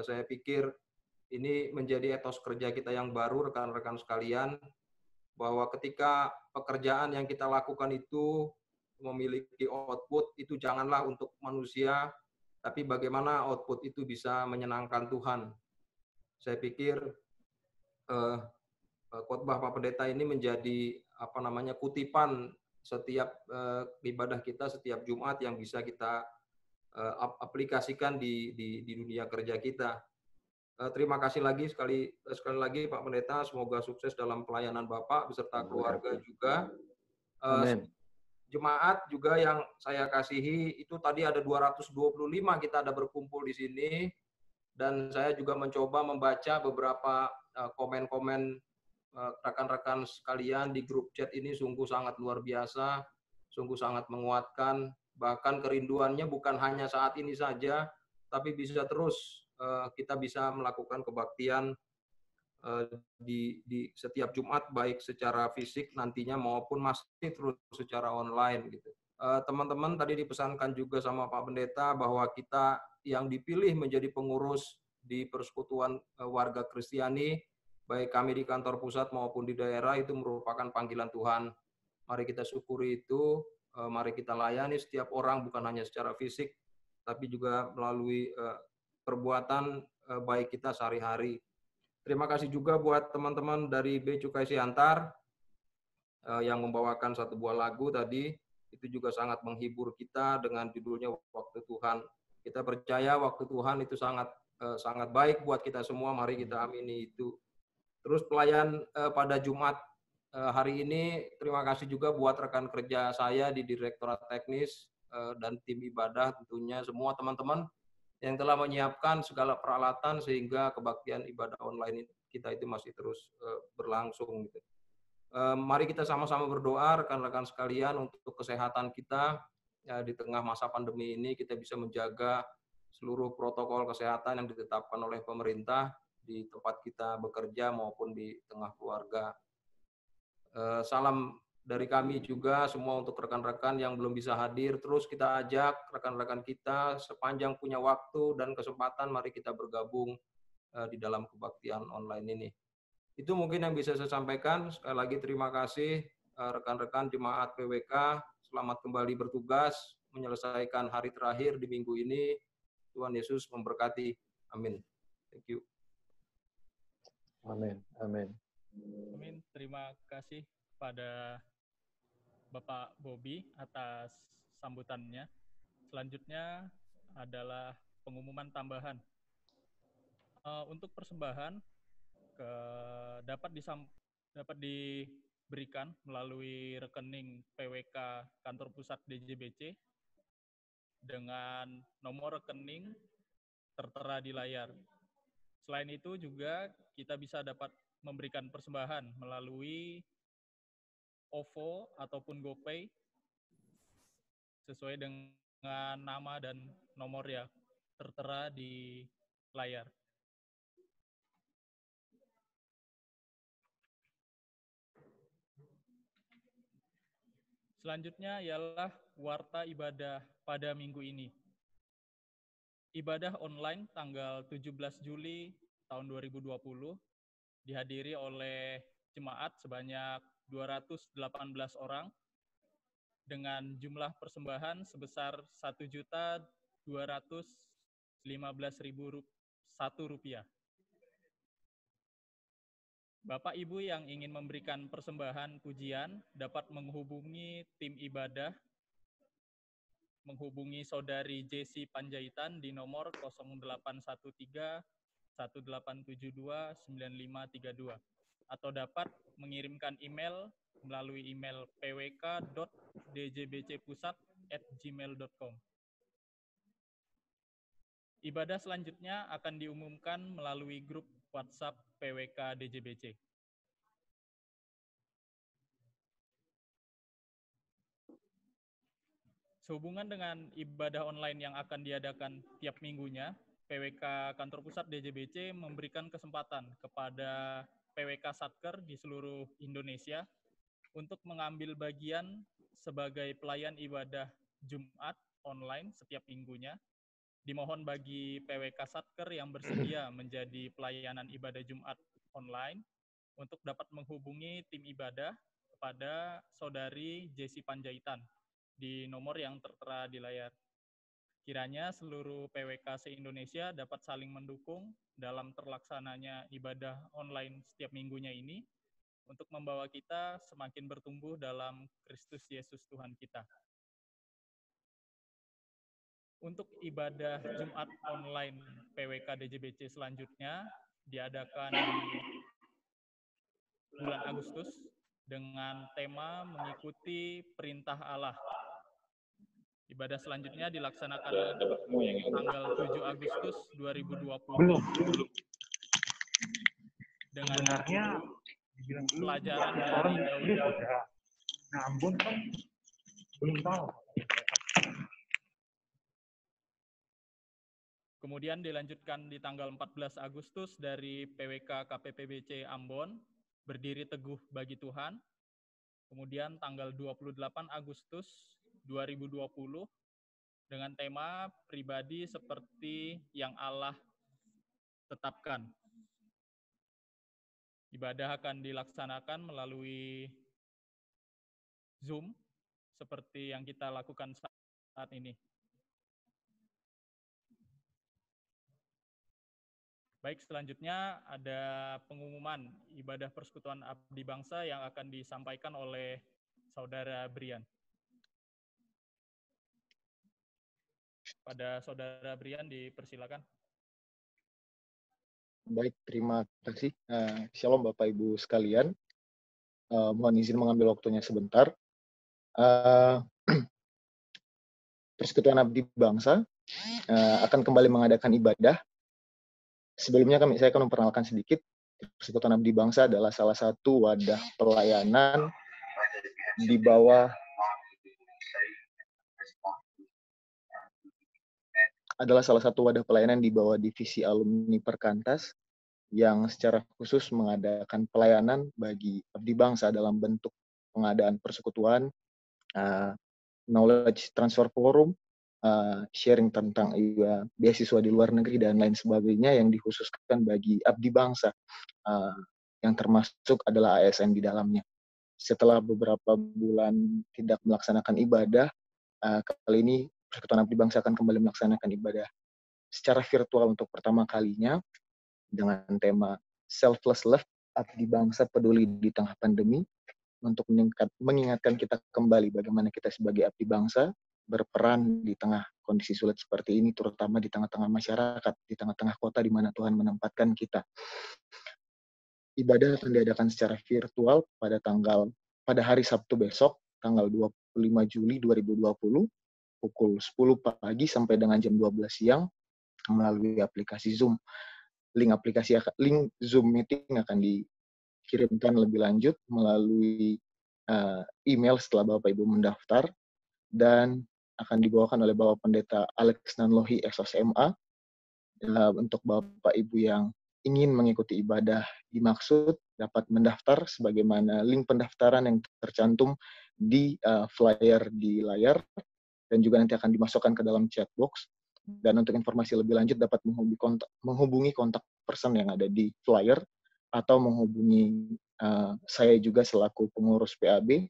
saya pikir ini menjadi etos kerja kita yang baru, rekan-rekan sekalian, bahwa ketika pekerjaan yang kita lakukan itu memiliki output, itu janganlah untuk manusia, tapi bagaimana output itu bisa menyenangkan Tuhan. Saya pikir khotbah Pak Pendeta ini menjadi kutipan setiap ibadah kita setiap Jumat yang bisa kita aplikasikan di dunia kerja kita. Terima kasih lagi sekali lagi Pak Pendeta, semoga sukses dalam pelayanan Bapak beserta keluarga juga. Amin. Jemaat juga yang saya kasihi, itu tadi ada 225 kita ada berkumpul di sini, dan saya juga mencoba membaca beberapa komen-komen rekan-rekan sekalian di grup chat ini sungguh sangat luar biasa, sungguh sangat menguatkan, bahkan kerinduannya bukan hanya saat ini saja, tapi bisa terus kita bisa melakukan kebaktian di setiap Jumat, baik secara fisik nantinya maupun masih terus secara online gitu. Teman-teman tadi dipesankan juga sama Pak Pendeta bahwa kita yang dipilih menjadi pengurus di Persekutuan Warga Kristiani, baik kami di kantor pusat maupun di daerah, itu merupakan panggilan Tuhan. Mari kita syukuri itu, mari kita layani setiap orang bukan hanya secara fisik, tapi juga melalui perbuatan baik kita sehari-hari. Terima kasih juga buat teman-teman dari Bea Cukai Siantar yang membawakan satu buah lagu tadi, itu juga sangat menghibur kita dengan judulnya Waktu Tuhan. Kita percaya waktu Tuhan itu sangat baik buat kita semua, mari kita amini itu. Terus pelayan pada Jumat hari ini, terima kasih juga buat rekan kerja saya di Direktorat Teknis dan tim ibadah, tentunya semua teman-teman yang telah menyiapkan segala peralatan sehingga kebaktian ibadah online kita itu masih terus berlangsung. Gitu. Mari kita sama-sama berdoa rekan-rekan sekalian untuk kesehatan kita di tengah masa pandemi ini, kita bisa menjaga seluruh protokol kesehatan yang ditetapkan oleh pemerintah di tempat kita bekerja maupun di tengah keluarga. Salam dari kami juga semua untuk rekan-rekan yang belum bisa hadir. Terus kita ajak rekan-rekan kita sepanjang punya waktu dan kesempatan, mari kita bergabung di dalam kebaktian online ini. Itu mungkin yang bisa saya sampaikan. Sekali lagi terima kasih rekan-rekan jemaat PWK. Selamat kembali bertugas menyelesaikan hari terakhir di minggu ini. Tuhan Yesus memberkati. Amin. Thank you. Amin. Amin. Amin. Terima kasih pada Bapak Bobby atas sambutannya. Selanjutnya adalah pengumuman tambahan. Untuk persembahan dapat diberikan melalui rekening PWK Kantor Pusat DJBC dengan nomor rekening tertera di layar. Selain itu juga kita bisa dapat memberikan persembahan melalui OVO ataupun GoPay sesuai dengan nama dan nomor yang tertera di layar. Selanjutnya ialah warta ibadah pada minggu ini. Ibadah online tanggal 17 Juli tahun 2020 dihadiri oleh jemaat sebanyak 218 orang dengan jumlah persembahan sebesar Rp1.215.001. Bapak Ibu yang ingin memberikan persembahan pujian dapat menghubungi tim ibadah, menghubungi Saudari Jesse Panjaitan di nomor 0813-1872-9532 atau dapat mengirimkan email melalui email pwk.djbcpusat@gmail.com. Ibadah selanjutnya akan diumumkan melalui grup WhatsApp PWK DJBC. Sehubungan dengan ibadah online yang akan diadakan tiap minggunya, PWK Kantor Pusat DJBC memberikan kesempatan kepada PWK Satker di seluruh Indonesia untuk mengambil bagian sebagai pelayan ibadah Jumat online setiap minggunya. Dimohon bagi PWK Satker yang bersedia menjadi pelayanan ibadah Jumat online untuk dapat menghubungi tim ibadah kepada Saudari Jesi Panjaitan di nomor yang tertera di layar. Kiranya seluruh PWK se-Indonesia dapat saling mendukung dalam terlaksananya ibadah online setiap minggunya ini untuk membawa kita semakin bertumbuh dalam Kristus Yesus Tuhan kita. Untuk ibadah Jumat online PWK DJBC selanjutnya diadakan di bulan Agustus dengan tema mengikuti perintah Allah. Ibadah selanjutnya dilaksanakan tanggal 7 Agustus 2020. Belum. Dengan Sebenarnya pelajaran dari orang Daud. ini udah. Nah, Ambon kan belum tahu. Kemudian dilanjutkan di tanggal 14 Agustus dari PWK KPPBC Ambon, berdiri teguh bagi Tuhan. Kemudian tanggal 28 Agustus 2020 dengan tema pribadi seperti yang Allah tetapkan. Ibadah akan dilaksanakan melalui Zoom seperti yang kita lakukan saat ini. Baik, selanjutnya ada pengumuman ibadah persekutuan abdi bangsa yang akan disampaikan oleh Saudara Brian. Pada Saudara Brian dipersilakan. Baik, terima kasih. Shalom Bapak Ibu sekalian. Mohon izin mengambil waktunya sebentar. Persekutuan Abdi Bangsa akan kembali mengadakan ibadah. Sebelumnya saya akan memperkenalkan sedikit. Persekutuan Abdi Bangsa adalah salah satu wadah pelayanan di bawah divisi alumni Perkantas yang secara khusus mengadakan pelayanan bagi abdi bangsa dalam bentuk pengadaan persekutuan, knowledge transfer forum, sharing tentang beasiswa di luar negeri dan lain sebagainya yang dikhususkan bagi abdi bangsa, yang termasuk adalah ASN di dalamnya. Setelah beberapa bulan tidak melaksanakan ibadah, kali ini Persekutuan Abdi Bangsa akan kembali melaksanakan ibadah secara virtual untuk pertama kalinya dengan tema Selfless Love, Abdi Bangsa Peduli di Tengah Pandemi, untuk mengingatkan kita kembali bagaimana kita sebagai abdi bangsa berperan di tengah kondisi sulit seperti ini, terutama di tengah-tengah masyarakat, di tengah-tengah kota di mana Tuhan menempatkan kita. Ibadah akan diadakan secara virtual pada hari Sabtu besok, tanggal 25 Juli 2020, pukul 10 pagi sampai dengan jam 12 siang melalui aplikasi Zoom. Link Zoom meeting akan dikirimkan lebih lanjut melalui email setelah Bapak Ibu mendaftar dan akan dibawakan oleh Bapak Pendeta Alex Nanlohi SOSMA. Untuk Bapak Ibu yang ingin mengikuti ibadah dimaksud dapat mendaftar sebagaimana link pendaftaran yang tercantum di flyer di layar dan juga nanti akan dimasukkan ke dalam chat box. Dan untuk informasi lebih lanjut dapat menghubungi kontak person yang ada di flyer atau menghubungi saya juga selaku pengurus PAB,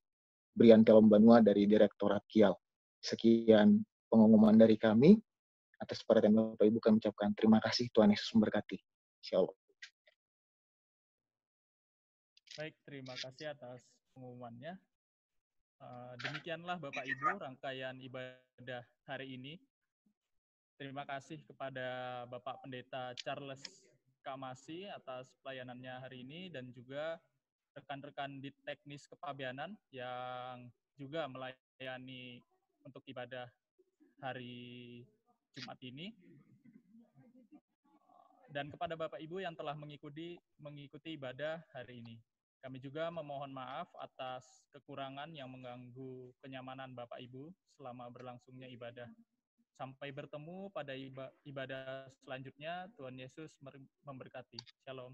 Brian Telombanua dari Direktorat Kial. Sekian pengumuman dari kami. Atas perhatian Bapak Ibu kami ucapkan terima kasih. Tuhan Yesus memberkati. Shalom. Baik, terima kasih atas pengumumannya. Demikianlah Bapak Ibu rangkaian ibadah hari ini. Terima kasih kepada Bapak Pendeta Charles Kamasi atas pelayanannya hari ini dan juga rekan-rekan di teknis kepabianan yang juga melayani untuk ibadah hari Jumat ini. Dan kepada Bapak Ibu yang telah mengikuti ibadah hari ini. Kami juga memohon maaf atas kekurangan yang mengganggu kenyamanan Bapak Ibu selama berlangsungnya ibadah. Sampai bertemu pada ibadah selanjutnya. Tuhan Yesus memberkati. Shalom.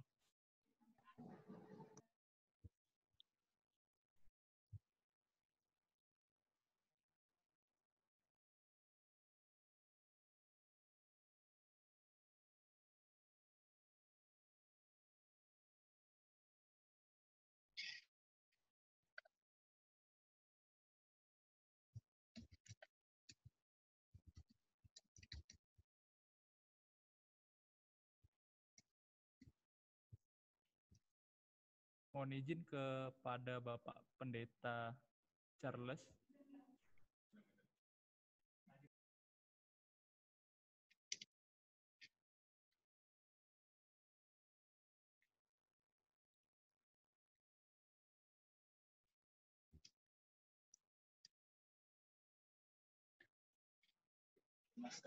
Mohon izin kepada Bapak Pendeta Charles. Mas.